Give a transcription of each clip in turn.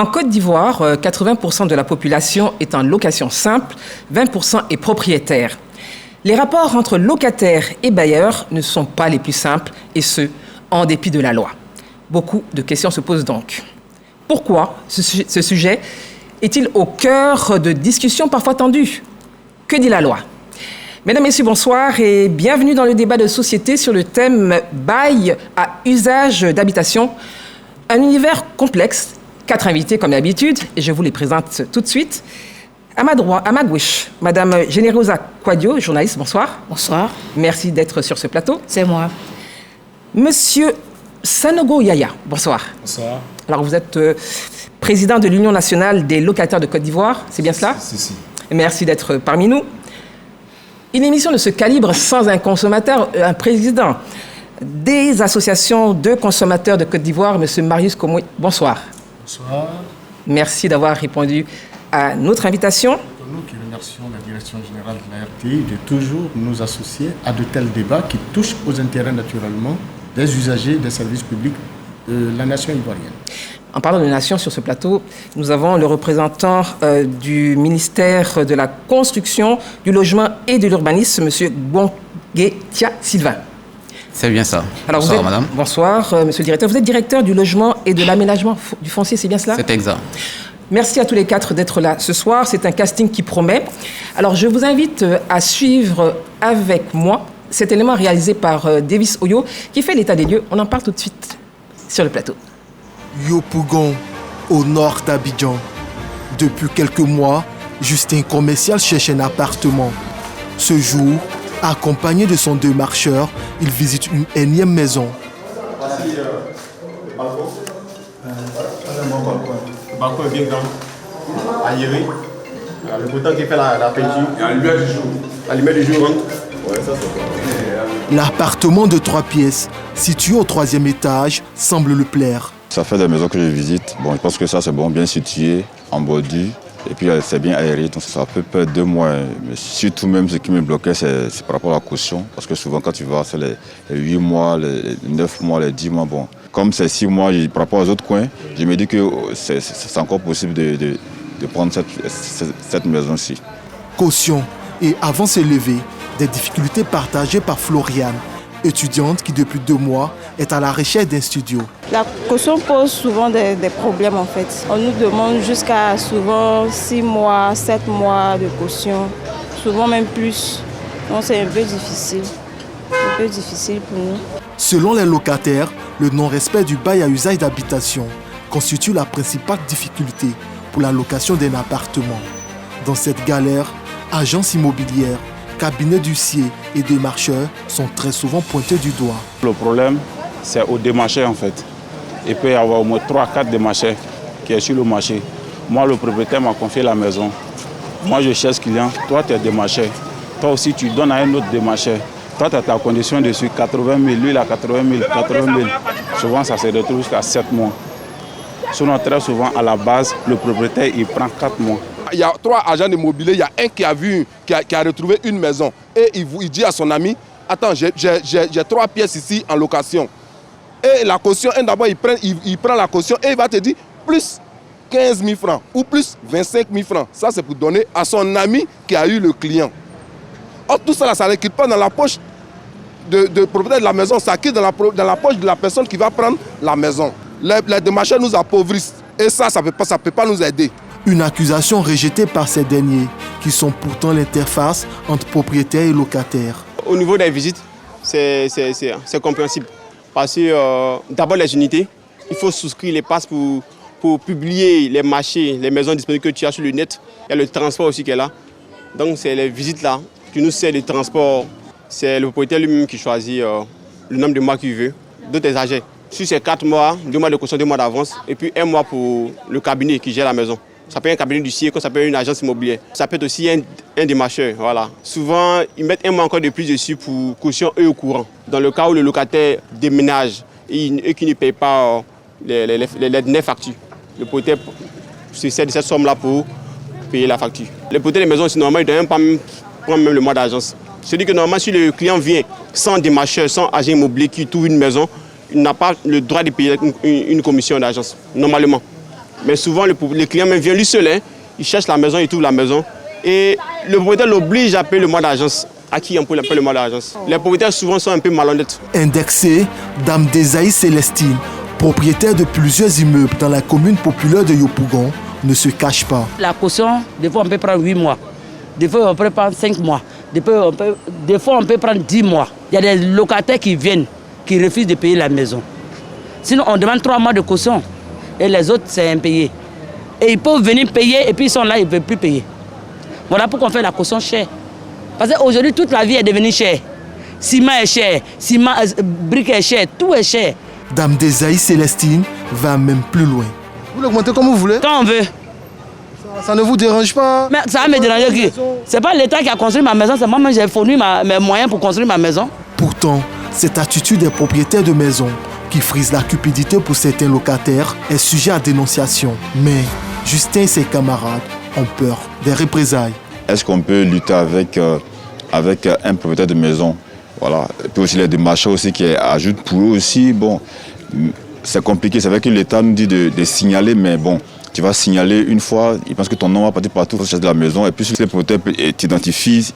En Côte d'Ivoire, 80% de la population est en location simple, 20% est propriétaire. Les rapports entre locataires et bailleurs ne sont pas les plus simples, et ce, en dépit de la loi. Beaucoup de questions se posent donc. Pourquoi ce sujet est-il au cœur de discussions parfois tendues? Que dit la loi? Mesdames, Messieurs, bonsoir et bienvenue dans le débat de société sur le thème « Bail à usage d'habitation ». Un univers complexe, 4 invités comme d'habitude, et je vous les présente tout de suite. À ma gauche, Madame Generosa Quadio, journaliste, bonsoir. Bonsoir. Merci d'être sur ce plateau. C'est moi. Monsieur Sanogo Yaya, bonsoir. Bonsoir. Alors vous êtes président de l'Union nationale des locataires de Côte d'Ivoire, c'est bien cela? Si. Merci d'être parmi nous. Une émission de ce calibre sans un consommateur, un président des associations de consommateurs de Côte d'Ivoire, Monsieur Marius Komoui, bonsoir. Bonsoir. Merci d'avoir répondu à notre invitation. Nous qui remercions la direction générale de la RTI de toujours nous associer à de tels débats qui touchent aux intérêts naturellement des usagers des services publics de la nation ivoirienne. En parlant de nation sur ce plateau, nous avons le représentant du ministère de la Construction, du Logement et de l'Urbanisme, M. Bonguetia Sylvain. C'est bien ça. Alors bonsoir, madame. Bonsoir, monsieur le directeur. Vous êtes directeur du logement et de l'aménagement du foncier, c'est bien cela? C'est exact. Merci à tous les 4 d'être là ce soir. C'est un casting qui promet. Alors, je vous invite à suivre avec moi cet élément réalisé par Davis Oyo qui fait l'état des lieux. On en parle tout de suite sur le plateau. Yopougon, au nord d'Abidjan. Depuis quelques mois, Justin Commercial cherche un appartement. Ce jour, accompagné de son démarcheur, il visite une énième maison. Voici le balcon. Le balcon est bien grand, aéré. Le bouton qui fait la peinture. Et la lumière du jour. La lumière du jour, hein? Ouais, ça c'est bon. L'appartement de 3 pièces, situé au 3e étage, semble le plaire. Ça fait des maisons que je visite. Bon, je pense que ça c'est bon, bien situé, en bordure. Et puis c'est bien aéré, donc ça peut pas 2 mois. Mais surtout même ce qui me bloquait, c'est par rapport à la caution. Parce que souvent quand tu vas, c'est les 8 mois, les 9 mois, les 10 mois. Bon, comme c'est 6 mois par rapport aux autres coins, je me dis que c'est encore possible de prendre cette maison-ci. Caution. Et avant de se lever, des difficultés partagées par Floriane, étudiante qui depuis 2 mois est à la recherche d'un studio. La caution pose souvent des problèmes en fait. On nous demande jusqu'à souvent 6 mois, 7 mois de caution, souvent même plus. Donc c'est un peu difficile pour nous. Selon les locataires, le non-respect du bail à usage d'habitation constitue la principale difficulté pour la location d'un appartement. Dans cette galère, agences immobilières, cabinets d'huissiers et démarcheurs sont très souvent pointés du doigt. Le problème, c'est aux démarcheurs en fait. Il peut y avoir au moins 3-4 démarcheurs qui sont sur le marché. Moi, le propriétaire m'a confié la maison. Moi, je cherche client. Toi, tu es démarcheur. Toi aussi, tu donnes à un autre démarcheur. Toi, tu as ta condition dessus, 80 000, lui, il a 80 000. Souvent, ça se retrouve jusqu'à 7 mois. Sinon, très souvent, à la base, le propriétaire, il prend 4 mois. Il y a 3 agents immobiliers, il y a un qui a retrouvé une maison et il dit à son ami, attends, j'ai 3 pièces ici en location. Et la caution, d'abord il prend la caution et il va te dire plus 15 000 francs ou plus 25 000 francs. Ça c'est pour donner à son ami qui a eu le client. Or tout ça, ça ne quitte pas dans la poche de propriétaire de la maison, ça quitte dans la poche de la personne qui va prendre la maison. Les démarcheurs nous appauvrissent et ça ne peut pas nous aider. Une accusation rejetée par ces derniers, qui sont pourtant l'interface entre propriétaires et locataires. Au niveau des visites, c'est compréhensible. Parce que d'abord les unités, il faut souscrire les passes pour publier les marchés, les maisons disponibles que tu as sur le net. Il y a le transport aussi qui est là. Donc c'est les visites là qui nous servent de transport. C'est le propriétaire lui-même qui choisit le nombre de mois qu'il veut, d'autres agents. Sur ces 4 mois, 2 mois de caution, 2 mois d'avance, et puis 1 mois pour le cabinet qui gère la maison. Ça peut être un cabinet d'huissier, ça peut être une agence immobilière. Ça peut être aussi un démarcheur. Voilà. Souvent, ils mettent 1 mois encore de plus dessus pour caution eux au courant. Dans le cas où le locataire déménage et qui ne paye pas les 9 factures, le propriétaire se sert de cette somme-là pour payer la facture. Le propriétaire des maisons, normalement, il ne doit même pas prendre même le mois d'agence. C'est-à-dire que normalement, si le client vient sans démarcheur, sans agent immobilier qui trouve une maison, il n'a pas le droit de payer une commission d'agence, normalement. Mais souvent, le client même vient lui seul. Hein. Il cherche la maison, il trouve la maison. Et le propriétaire l'oblige à payer le mois d'agence. À qui on peut payer le mois d'agence? Les propriétaires souvent sont un peu malhonnêtes. Indexée, Dame Desaï Célestine, propriétaire de plusieurs immeubles dans la commune populaire de Yopougon, ne se cache pas. La caution, des fois on peut prendre 8 mois, des fois on peut prendre 5 mois, des fois on peut prendre 10 mois. Il y a des locataires qui viennent, qui refusent de payer la maison. Sinon on demande 3 mois de caution et les autres c'est impayé. Et ils peuvent venir payer et puis ils sont là, ils ne veulent plus payer. Voilà pourquoi on fait la caution chère. Parce qu'aujourd'hui toute la vie est devenue chère. Ciment est cher, brique est cher, tout est cher. Dame Desaï Célestine va même plus loin. Vous l'augmentez comme vous voulez? Quand on veut. Ça ne vous dérange pas? Mais ça va me déranger qui? C'est pas l'État qui a construit ma maison, c'est moi-même j'ai fourni mes moyens pour construire ma maison. Pourtant, cette attitude des propriétaires de maisons qui frise la cupidité pour certains locataires est sujet à dénonciation. Mais Justin et ses camarades ont peur des représailles. Est-ce qu'on peut lutter avec un propriétaire de maison? Voilà. Et puis aussi les démarcheurs aussi qui ajoutent pour eux aussi. Bon, c'est compliqué. C'est vrai que l'État nous dit de signaler, mais bon, tu vas signaler une fois, ils pensent que ton nom va partir partout, il faut chercher de la maison. Et puis si les propriétaires t'identifient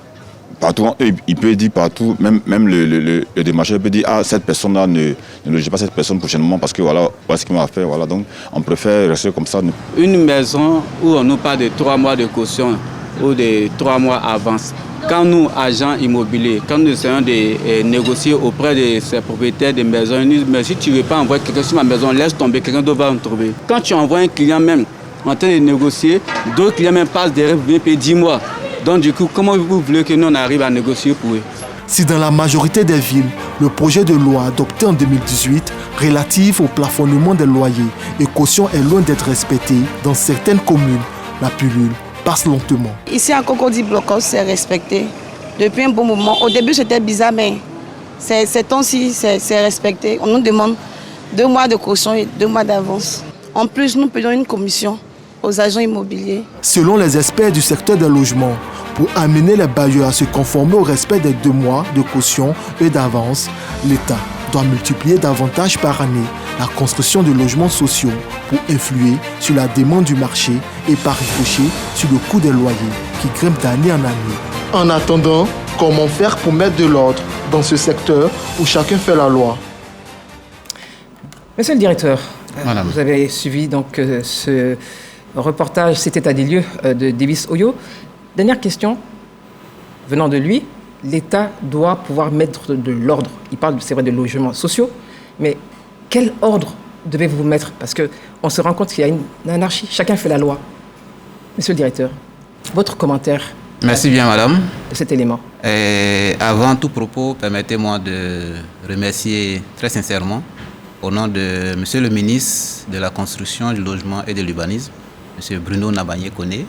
partout, il peut dire partout, même le démarcheur peut dire, ah, cette personne-là ne logez pas cette personne prochainement parce que voilà ce qu'il m'a fait. Voilà. Donc on préfère rester comme ça. Une maison où on nous parle de 3 mois de caution ou de 3 mois avance. Quand nous, agents immobiliers, quand nous essayons de négocier auprès de ces propriétaires de maisons, ils disent, mais si tu ne veux pas envoyer quelqu'un sur ma maison, laisse tomber, quelqu'un d'autre va en trouver. Quand tu envoies un client même en train de négocier, d'autres clients même passent derrière pour venir payer 10 mois. Donc du coup, comment vous voulez que nous on arrive à négocier pour eux? Si dans la majorité des villes, le projet de loi adopté en 2018 relatif au plafonnement des loyers et caution est loin d'être respecté, dans certaines communes, la pilule passe lentement. Ici à Cocody Blocos, c'est respecté depuis un bon moment. Au début, c'était bizarre, mais ces temps-ci, c'est respecté. On nous demande 2 mois de caution et 2 mois d'avance. En plus, nous payons une commission aux agents immobiliers. Selon les experts du secteur des logements, pour amener les bailleurs à se conformer au respect des 2 mois de caution et d'avance, l'État doit multiplier davantage par année la construction de logements sociaux pour influer sur la demande du marché et par ricochet sur le coût des loyers qui grimpe d'année en année. En attendant, comment faire pour mettre de l'ordre dans ce secteur où chacun fait la loi? Monsieur le directeur, Madame. Vous avez suivi donc ce reportage, cet état des lieux de Davis Oyo. Dernière question, venant de lui, l'État doit pouvoir mettre de l'ordre. Il parle, c'est vrai, de logements sociaux, mais quel ordre devez-vous mettre? Parce qu'on se rend compte qu'il y a une anarchie, chacun fait la loi. Monsieur le directeur, votre commentaire? Merci bien, madame. De cet élément. Et avant tout propos, permettez-moi de remercier très sincèrement, au nom de Monsieur le ministre de la Construction, du Logement et de l'Urbanisme, Monsieur Bruno Nabagné-Koné,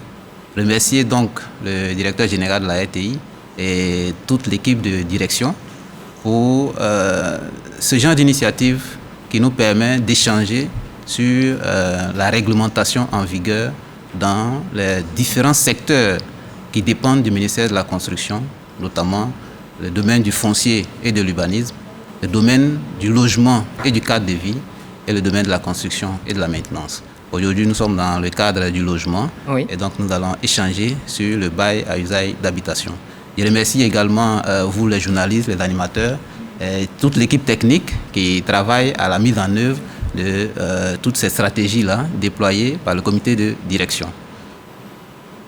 remercier donc le directeur général de la RTI et toute l'équipe de direction pour ce genre d'initiative qui nous permet d'échanger sur la réglementation en vigueur dans les différents secteurs qui dépendent du ministère de la Construction, notamment le domaine du foncier et de l'urbanisme, le domaine du logement et du cadre de vie et le domaine de la construction et de la maintenance. Aujourd'hui, nous sommes dans le cadre du logement et donc nous allons échanger sur le bail à usage d'habitation. Je remercie également vous, les journalistes, les animateurs, et toute l'équipe technique qui travaille à la mise en œuvre de toutes ces stratégies-là déployées par le comité de direction.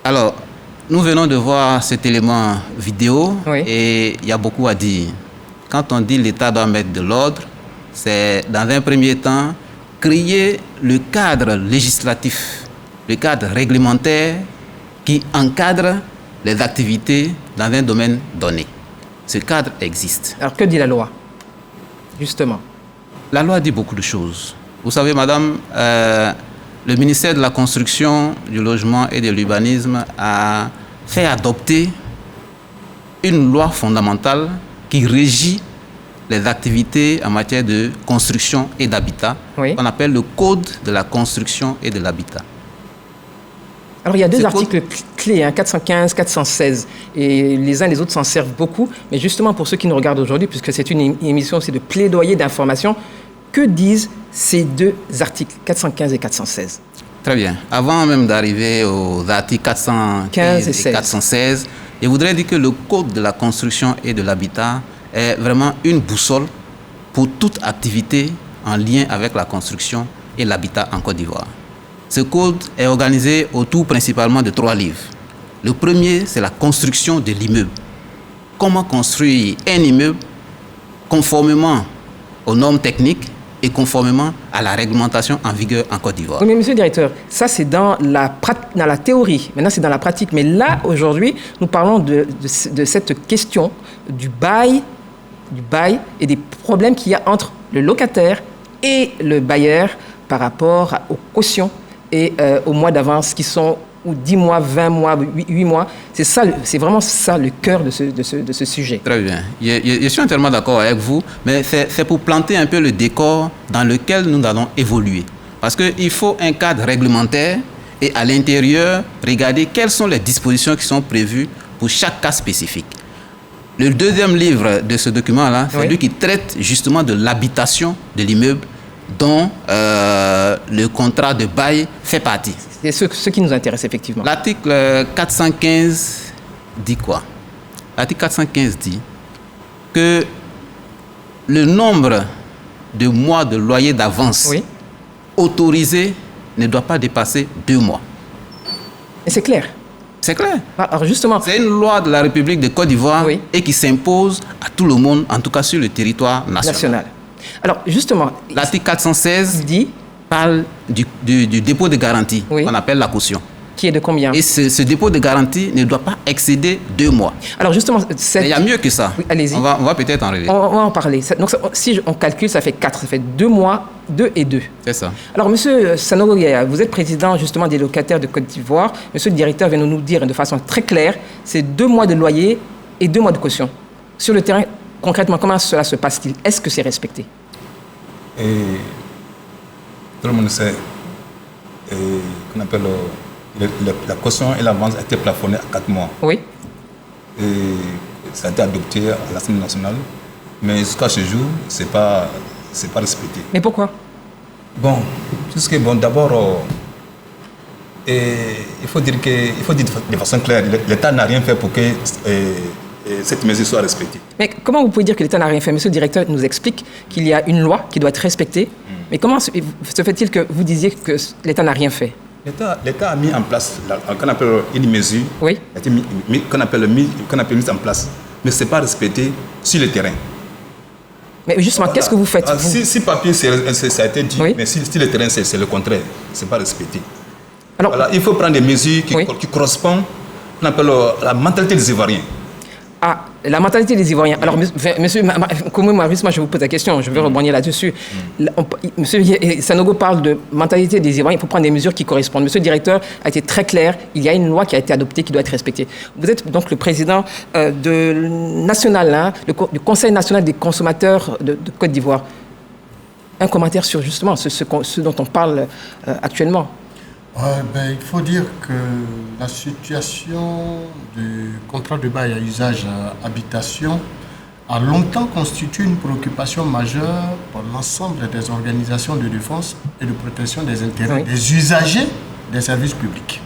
Alors, nous venons de voir cet élément vidéo et il y a beaucoup à dire. Quand on dit l'État doit mettre de l'ordre, c'est dans un premier temps créer le cadre législatif, le cadre réglementaire qui encadre les activités dans un domaine donné. Ce cadre existe. Alors que dit la loi, justement? La loi dit beaucoup de choses. Vous savez, madame, le ministère de la Construction, du Logement et de l'Urbanisme a fait adopter une loi fondamentale qui régit les activités en matière de construction et d'habitat, qu'on appelle le Code de la construction et de l'habitat. Alors il y a 2 articles clés, 415, 416, et les uns et les autres s'en servent beaucoup, mais justement pour ceux qui nous regardent aujourd'hui, puisque c'est une émission aussi de plaidoyer d'information, que disent ces 2 articles, 415 et 416? Très bien. Avant même d'arriver aux articles 415 et 416, je voudrais dire que le Code de la construction et de l'habitat est vraiment une boussole pour toute activité en lien avec la construction et l'habitat en Côte d'Ivoire. Ce code est organisé autour principalement de 3 livres. Le premier, c'est la construction de l'immeuble. Comment construire un immeuble conformément aux normes techniques et conformément à la réglementation en vigueur en Côte d'Ivoire. Oui, mais monsieur le directeur, ça c'est dans la théorie, maintenant c'est dans la pratique. Mais là, aujourd'hui, nous parlons de cette question du bail et des problèmes qu'il y a entre le locataire et le bailleur par rapport aux cautions et aux mois d'avance qui sont ou 10 mois, 20 mois, 8 mois. C'est vraiment ça le cœur de ce sujet. Très bien. Je suis entièrement d'accord avec vous, mais c'est pour planter un peu le décor dans lequel nous allons évoluer. Parce qu'il faut un cadre réglementaire et à l'intérieur, regarder quelles sont les dispositions qui sont prévues pour chaque cas spécifique. Le deuxième livre de ce document-là, c'est lui qui traite justement de l'habitation de l'immeuble dont le contrat de bail fait partie. C'est ce qui nous intéresse effectivement. L'article 415 dit quoi? L'article 415 dit que le nombre de mois de loyer d'avance autorisé ne doit pas dépasser 2 mois. Et c'est clair. C'est clair. Alors justement, c'est une loi de la République de Côte d'Ivoire et qui s'impose à tout le monde, en tout cas sur le territoire national. Alors justement, l'article 416 parle du dépôt de garantie qu'on appelle la caution. Qui est de combien? Et ce dépôt de garantie ne doit pas excéder 2 mois. Alors justement, il y a mieux que ça. Oui, allez-y. On va peut-être en relever. On va en parler. Donc si on calcule, ça fait 4, ça fait 2 mois, 2 et 2. C'est ça. Alors monsieur Sanogo Yaya, vous êtes président justement des locataires de Côte d'Ivoire. Monsieur le directeur vient de nous dire de façon très claire, c'est 2 mois de loyer et 2 mois de caution. Sur le terrain, concrètement, comment cela se passe-t-il? Est-ce que c'est respecté? Tout le monde sait qu'on appelle la caution et l'avance a été plafonnée à 4 mois. Oui. Et ça a été adopté à l'Assemblée nationale, mais jusqu'à ce jour, c'est pas respecté. Mais pourquoi? Bon, d'abord, il faut dire de façon claire, l'État n'a rien fait pour que cette mesure soit respectée. Mais comment vous pouvez dire que l'État n'a rien fait? Monsieur le directeur nous explique qu'il y a une loi qui doit être respectée. Mais comment se fait-il que vous disiez que l'État n'a rien fait? L'État a mis en place qu'on appelle une mesure, qu'on appelle mise en place, mais ce n'est pas respecté sur le terrain. Mais justement, qu'est-ce que vous faites? Si papier, ça a été dit, mais si le terrain, c'est le contraire, ce n'est pas respecté. Alors, il faut prendre des mesures qui correspondent à la mentalité des Ivoiriens. Ah, la mentalité des Ivoiriens. Alors, monsieur Koumou Maurice, moi je vous pose la question, je vais rebondir là-dessus. Monsieur Sanogo parle de mentalité des Ivoiriens, il faut prendre des mesures qui correspondent. Monsieur le directeur a été très clair, il y a une loi qui a été adoptée qui doit être respectée. Vous êtes donc le président national, du Conseil national des consommateurs de Côte d'Ivoire. Un commentaire sur justement ce dont on parle actuellement. Il faut dire que la situation du contrat de bail à usage habitation a longtemps constitué une préoccupation majeure pour l'ensemble des organisations de défense et de protection des intérêts des usagers des services publics.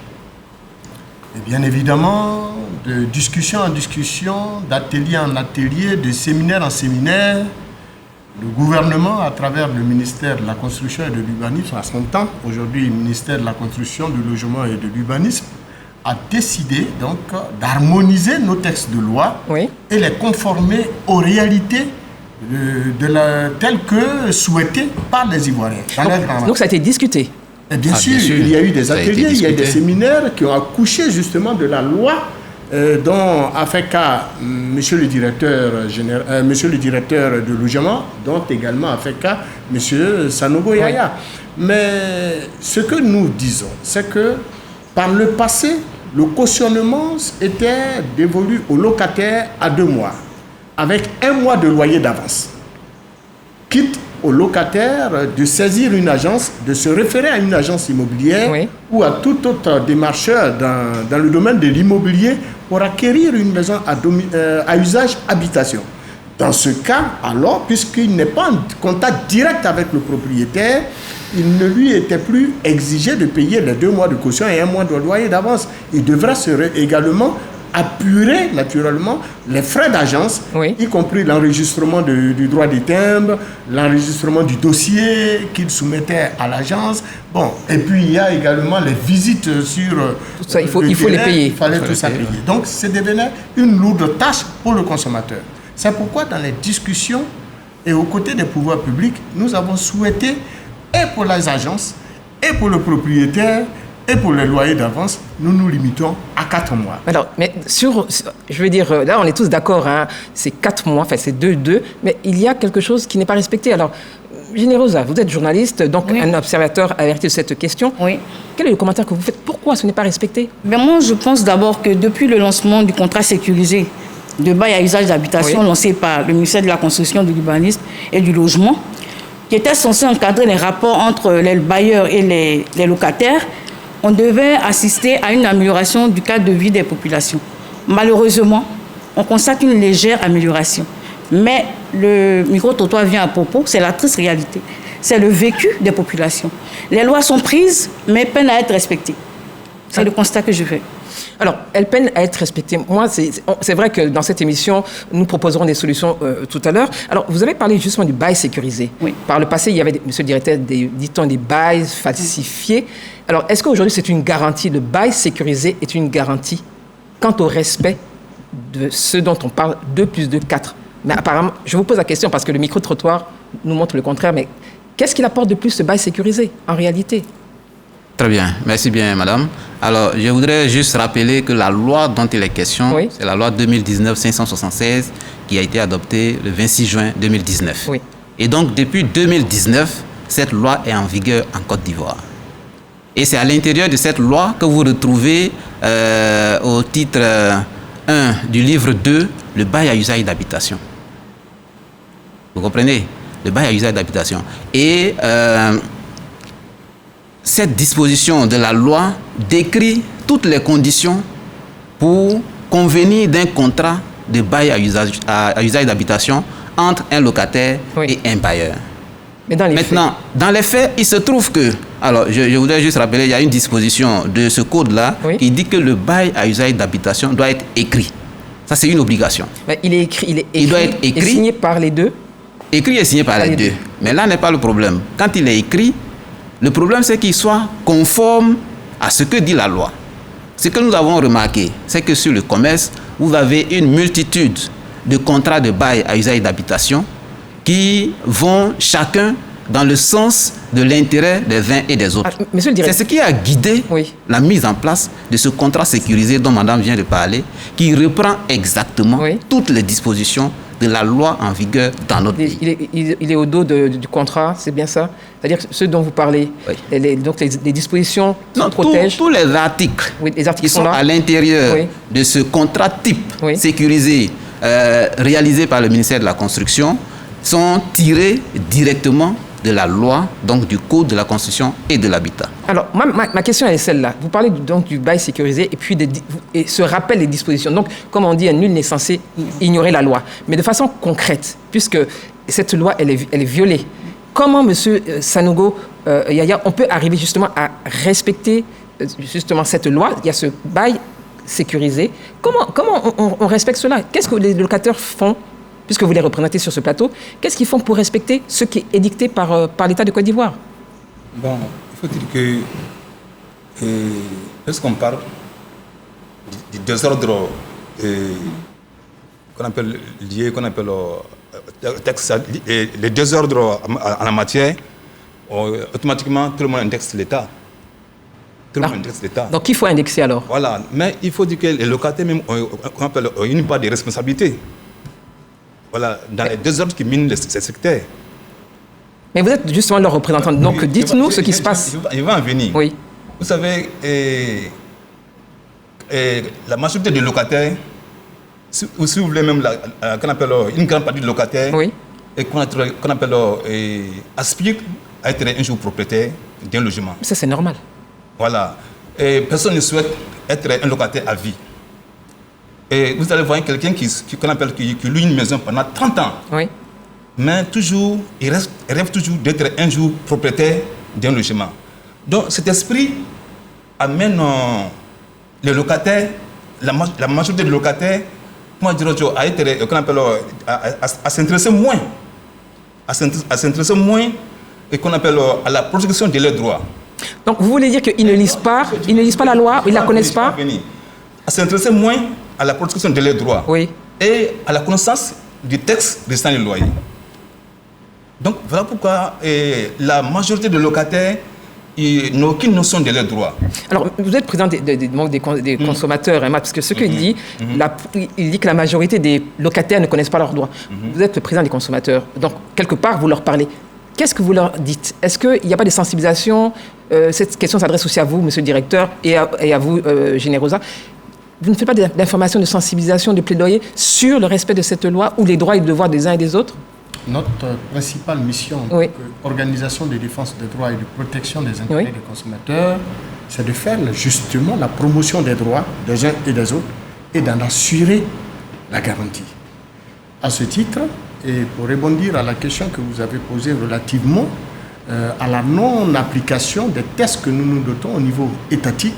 Et bien évidemment, de discussion en discussion, d'atelier en atelier, de séminaire en séminaire, le gouvernement, à travers le ministère de la Construction et de l'Urbanisme, à son temps, aujourd'hui le ministère de la Construction, du Logement et de l'Urbanisme, a décidé donc d'harmoniser nos textes de loi et les conformer aux réalités telles que souhaitées par les Ivoiriens. Donc ça a été discuté? Et bien sûr, il y a eu des ateliers, il y a eu des séminaires qui ont accouché justement de la loi dont a fait cas monsieur le directeur de logement, dont également a fait cas monsieur Sanogo Yaya. Mais ce que nous disons, c'est que par le passé, le cautionnement était dévolu aux locataires à 2 mois, avec 1 mois de loyer d'avance. Quitte aux locataires de saisir une agence, de se référer à une agence immobilière ou à tout autre démarcheur dans le domaine de l'immobilier pour acquérir une maison à usage habitation. Dans ce cas, alors, puisqu'il n'est pas en contact direct avec le propriétaire, il ne lui était plus exigé de payer les 2 mois de caution et 1 mois de loyer d'avance. Il devra également apurer naturellement les frais d'agence, y compris l'enregistrement du droit des timbres, l'enregistrement du dossier qu'il soumettait à l'agence. Bon, et puis il y a également les visites sur tout ça, il faut les payer. Il fallait tout ça payer. Donc, ça devenait une lourde tâche pour le consommateur. C'est pourquoi dans les discussions et aux côtés des pouvoirs publics, nous avons souhaité, et pour les agences, et pour le propriétaire, et pour les loyers d'avance, nous nous limitons à 4 mois. Alors, mais je veux dire, là, on est tous d'accord, hein, c'est 4 mois, enfin, c'est 2, mais il y a quelque chose qui n'est pas respecté. Alors, Générosa, vous êtes journaliste, donc un observateur averti de cette question. Oui. Quel est le commentaire que vous faites? Pourquoi ce n'est pas respecté? Moi, je pense d'abord que depuis le lancement du contrat sécurisé de bail à usage d'habitation lancé par le ministère de la Construction, du Urbanisme et du Logement, qui était censé encadrer les rapports entre les bailleurs et les locataires, on devait assister à une amélioration du cadre de vie des populations. Malheureusement, on constate une légère amélioration. Mais le micro-trottoir vient à propos, c'est la triste réalité. C'est le vécu des populations. Les lois sont prises, mais peinent à être respectées. C'est le constat que je fais. Alors, elles peinent à être respectées. Moi, c'est vrai que dans cette émission, nous proposerons des solutions tout à l'heure. Alors, vous avez parlé justement du bail sécurisé. Oui. Par le passé, il y avait, monsieur le directeur, dit-on, des bails falsifiés. Alors, est-ce qu'aujourd'hui, c'est une garantie, le bail sécurisé est une garantie quant au respect de ce dont on parle, 2 + 2, 4? Mais apparemment, je vous pose la question parce que le micro-trottoir nous montre le contraire, mais qu'est-ce qu'il apporte de plus ce bail sécurisé, en réalité? Très bien, merci bien madame. Alors, je voudrais juste rappeler que la loi dont il est question, c'est la loi 2019-576 qui a été adoptée le 26 juin 2019. Oui. Et donc, depuis 2019, cette loi est en vigueur en Côte d'Ivoire. Et c'est à l'intérieur de cette loi que vous retrouvez au titre 1 du livre 2, le bail à usage d'habitation. Vous comprenez? Le bail à usage d'habitation. Et cette disposition de la loi décrit toutes les conditions pour convenir d'un contrat de bail à usage d'habitation entre un locataire et un bailleur. Mais dans les faits, il se trouve que, alors je voudrais juste rappeler, il y a une disposition de ce code-là qui dit que le bail à usage d'habitation doit être écrit. Ça, c'est une obligation. Mais il est écrit, il doit être écrit et signé par les deux. Écrit et signé par les deux. Mais là n'est pas le problème. Quand il est écrit, le problème c'est qu'il soit conforme à ce que dit la loi. Ce que nous avons remarqué, c'est que sur le commerce, vous avez une multitude de contrats de bail à usage d'habitation qui vont chacun dans le sens de l'intérêt des uns et des autres. C'est ce qui a guidé la mise en place de ce contrat sécurisé dont madame vient de parler, qui reprend exactement toutes les dispositions de la loi en vigueur dans notre pays. Il est au dos du contrat, c'est bien ça? C'est-à-dire ce dont vous parlez, donc les dispositions qui protègent... Tous les articles, qui sont à l'intérieur de ce contrat type sécurisé réalisé par le ministère de la Construction sont tirés directement de la loi, donc du Code de la construction et de l'habitat. Alors, ma question est celle-là. Vous parlez donc du bail sécurisé et puis et se rappelle les dispositions. Donc, comme on dit, nul n'est censé ignorer la loi. Mais de façon concrète, puisque cette loi, elle est violée, comment, monsieur Sanogo, Yaya, on peut arriver justement à respecter justement cette loi? Il y a ce bail sécurisé. Comment on respecte cela? Qu'est-ce que les locataires font? Puisque vous les représentez sur ce plateau, qu'est-ce qu'ils font pour respecter ce qui est édicté par l'État de Côte d'Ivoire? Bon, il faut dire que lorsqu'on parle du désordre qu'on appelle les désordres en la matière, automatiquement tout le monde indexe l'État. Donc il faut indexer alors? Voilà, mais il faut dire que les locataires même ont une part de responsabilité. Voilà, dans les désordres qui minent ces secteurs. Mais vous êtes justement leur représentant, donc dites-nous ce qui se passe. Il va en venir. Oui. Vous savez, la majorité des locataires, si vous voulez même qu'on appelle une grande partie des locataires, et qu'on appelle aspire à être un jour propriétaire d'un logement. Ça, c'est normal. Voilà. Et personne ne souhaite être un locataire à vie. Et vous allez voir quelqu'un qui loue une maison pendant 30 ans. Oui. Mais toujours, il rêve toujours d'être un jour propriétaire d'un logement. Donc cet esprit amène les locataires, la majorité des locataires, comment dire, à s'intéresser moins, et qu'on appelle à la protection de leurs droits. Donc vous voulez dire qu'ils ne lisent pas la loi, ils ne la connaissent pas? À s'intéresser moins à la protection de leurs droits, oui, et à la connaissance du texte restant les loyers. Donc voilà pourquoi la majorité des locataires n'ont aucune notion de leurs droits. Alors, vous êtes président des consommateurs, hein, parce que ce qu'il dit, il dit que la majorité des locataires ne connaissent pas leurs droits. Vous êtes le président des consommateurs, donc quelque part, vous leur parlez. Qu'est-ce que vous leur dites? Est-ce qu'il n'y a pas de sensibilisation? Cette question s'adresse aussi à vous, monsieur le directeur, et à vous, Generosa. Vous ne faites pas d'information, de sensibilisation, de plaidoyer sur le respect de cette loi ou les droits et devoirs des uns et des autres? Notre principale mission, organisation de défense des droits et de protection des intérêts des consommateurs, c'est de faire justement la promotion des droits des uns et des autres et d'en assurer la garantie. À ce titre, et pour rebondir à la question que vous avez posée relativement à la non-application des tests que nous dotons au niveau étatique,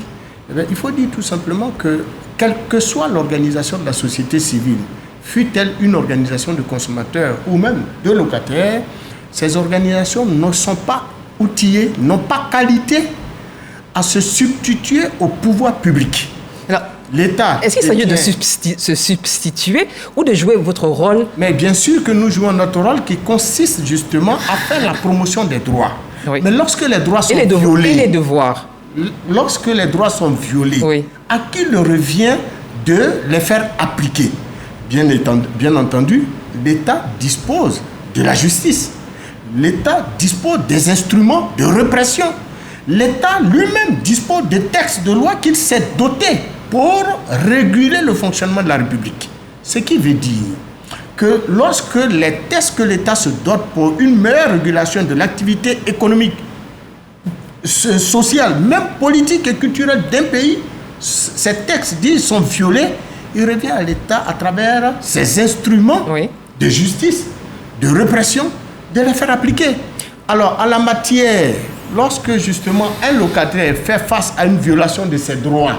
il faut dire tout simplement que quelle que soit l'organisation de la société civile, fût-elle une organisation de consommateurs ou même de locataires, ces organisations ne sont pas outillées, n'ont pas qualité à se substituer au pouvoir public. L'État. Est-ce qu'il s'agit de se substituer ou de jouer votre rôle? Mais bien sûr que nous jouons notre rôle qui consiste justement à faire la promotion des droits. Oui. Mais lorsque les droits sont violés... Et les devoirs. Lorsque les droits sont violés, à qui le revient de les faire appliquer? Bien entendu, l'État dispose de la justice. L'État dispose des instruments de répression. L'État lui-même dispose de textes de loi qu'il s'est doté pour réguler le fonctionnement de la République. Ce qui veut dire que lorsque les textes que l'État se dote pour une meilleure régulation de l'activité économique, sociale, même politique et culturelle d'un pays, ces textes dits sont violés, il revient à l'État à travers ses instruments de justice, de répression, de les faire appliquer. Alors, en la matière, lorsque justement un locataire fait face à une violation de ses droits,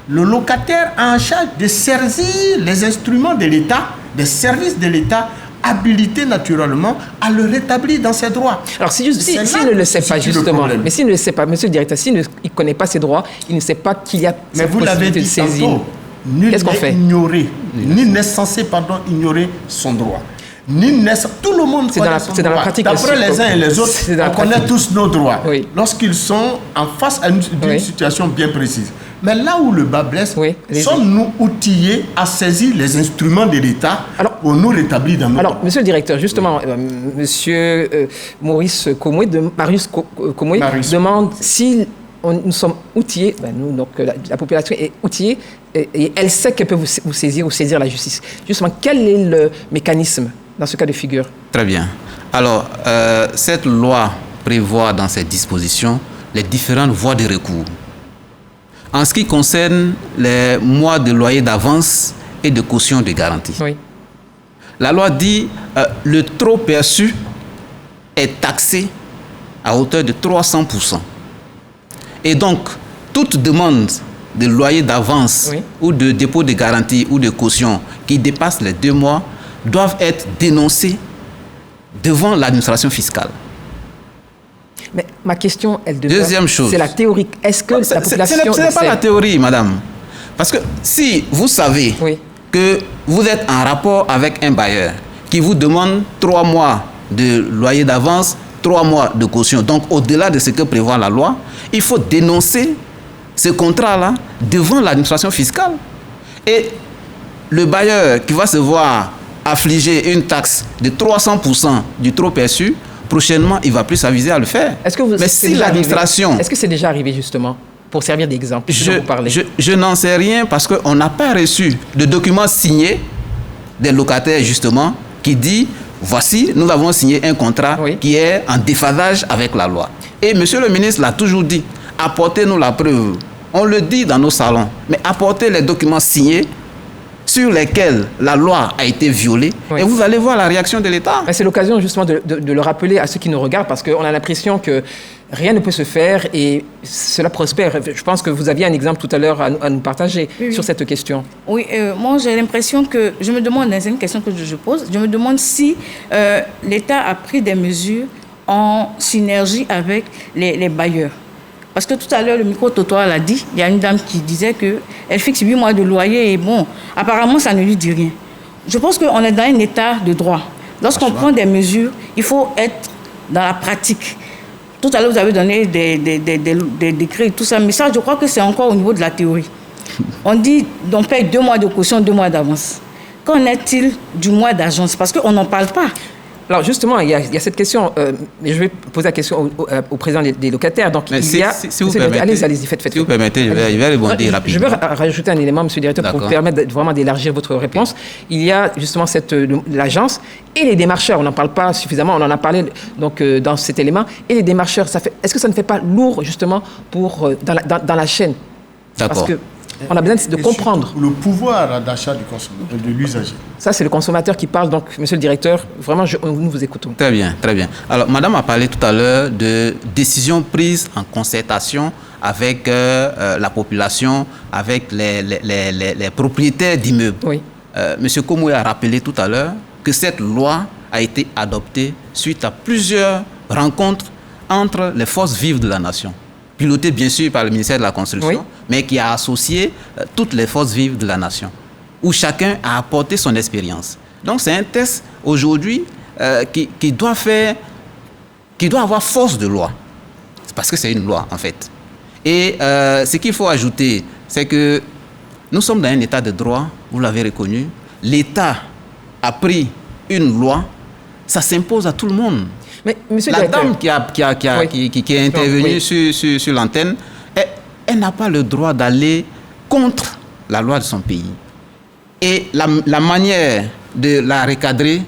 le locataire a en charge de saisir les instruments de l'État, des services de l'État, habilité naturellement à le rétablir dans ses droits. Alors, s'il ne le sait pas, justement, mais s'il ne le sait pas, monsieur le directeur, s'il ne connaît pas ses droits, il ne sait pas qu'il y a cette possibilité de saisir. Nul n'est ignoré, nul n'est censé ignorer son droit. Tout le monde connaît son droit. D'après les uns et les autres, on connaît tous nos droits lorsqu'ils sont en face d'une situation bien précise. Mais là où le bas blesse, sommes-nous outillés à saisir les instruments de l'État pour nous rétablir dans nos droits? Alors, monsieur le directeur, justement, monsieur Marius Komoué demande si nous sommes outillés, nous, donc la population est outillée et elle sait qu'elle peut vous saisir ou saisir la justice. Justement, quel est le mécanisme dans ce cas de figure? Très bien. Alors, cette loi prévoit dans ses dispositions les différentes voies de recours. En ce qui concerne les mois de loyer d'avance et de caution de garantie, la loi dit le trop perçu est taxé à hauteur de 300%. Et donc, toute demande de loyer d'avance ou de dépôt de garantie ou de caution qui dépasse les 2 mois doivent être dénoncées devant l'administration fiscale. Mais ma question, elle demeure... Deuxième chose. C'est la théorie. Est-ce que la population... Ce n'est pas la théorie, madame. Parce que si vous savez que vous êtes en rapport avec un bailleur qui vous demande 3 mois de loyer d'avance, 3 mois de caution, donc au-delà de ce que prévoit la loi, il faut dénoncer ce contrat-là devant l'administration fiscale. Et le bailleur qui va se voir affliger une taxe de 300% du trop perçu, prochainement, il ne va plus s'aviser à le faire. Mais si l'administration... Est-ce que c'est déjà arrivé, justement, pour servir d'exemple? Je n'en sais rien parce qu'on n'a pas reçu de document signé des locataires, justement, qui dit, voici, nous avons signé un contrat qui est en déphasage avec la loi. Et monsieur le ministre l'a toujours dit, apportez-nous la preuve. On le dit dans nos salons, mais apportez les documents signés sur lesquels la loi a été violée, et vous allez voir la réaction de l'État. C'est l'occasion justement de le rappeler à ceux qui nous regardent, parce qu'on a l'impression que rien ne peut se faire et cela prospère. Je pense que vous aviez un exemple tout à l'heure à nous partager sur cette question. Oui, moi j'ai l'impression que, je me demande, c'est une question que je pose, je me demande si l'État a pris des mesures en synergie avec les bailleurs. Parce que tout à l'heure, le micro-trottoir l'a dit, il y a une dame qui disait qu'elle fixe 8 mois de loyer et bon, apparemment, ça ne lui dit rien. Je pense qu'on est dans un état de droit. Lorsqu'on prend des mesures, il faut être dans la pratique. Tout à l'heure, vous avez donné des décrets et tout ça, mais ça, je crois que c'est encore au niveau de la théorie. On dit on paye 2 mois de caution, 2 mois d'avance. Qu'en est-il du mois d'agence? Parce qu'on n'en parle pas. Alors justement, il y a cette question, mais je vais poser la question au président des locataires. Donc, mais si vous permettez, allez-y, faites. Si vous permettez, je vais répondre rapidement. Je vais rajouter un élément, monsieur le directeur, pour vous permettre vraiment d'élargir votre réponse. Il y a justement l'agence et les démarcheurs. On n'en parle pas suffisamment, on en a parlé donc, dans cet élément. Et les démarcheurs, est-ce que ça ne fait pas lourd justement dans la chaîne? D'accord. Parce qu'on a besoin de comprendre. Le pouvoir d'achat du consommateur, de l'usager. Ça, c'est le consommateur qui parle. Donc, monsieur le directeur, vraiment, nous vous écoutons. Très bien, très bien. Alors, madame a parlé tout à l'heure de décisions prises en concertation avec la population, avec les propriétaires d'immeubles. Oui. Monsieur Komoué a rappelé tout à l'heure que cette loi a été adoptée suite à plusieurs rencontres entre les forces vives de la nation, piloté bien sûr par le ministère de la Construction, mais qui a associé toutes les forces vives de la nation, où chacun a apporté son expérience. Donc c'est un test aujourd'hui qui doit avoir force de loi, parce que c'est une loi en fait. Et ce qu'il faut ajouter, c'est que nous sommes dans un état de droit, vous l'avez reconnu, l'État a pris une loi, ça s'impose à tout le monde. Mais, monsieur la dame qui est intervenue sur l'antenne, elle n'a pas le droit d'aller contre la loi de son pays. Et la manière de la recadrer,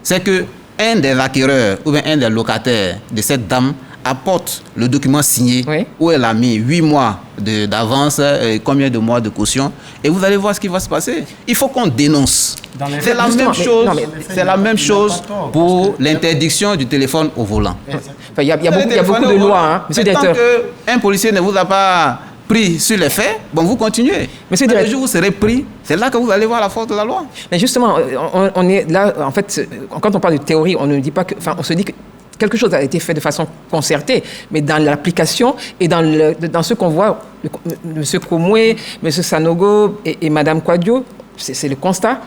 c'est qu'un des acquéreurs ou bien un des locataires de cette dame apporte le document signé où elle a mis 8 mois d'avance, combien de mois de caution, et vous allez voir ce qui va se passer. Il faut qu'on dénonce. C'est la même chose pour l'interdiction du téléphone au volant. Il y a beaucoup de lois, hein, monsieur le directeur. Tant qu'un policier ne vous a pas pris sur les faits, bon, vous continuez. Monsieur le jour où vous serez pris, c'est là que vous allez voir la force de la loi. Mais justement, on est là, en fait, quand on parle de théorie, on ne dit pas que, enfin, on se dit que quelque chose a été fait de façon concertée, mais dans l'application et dans ce qu'on voit, M. Komoué, M. Sanogo et Mme Kouadio, c'est le constat,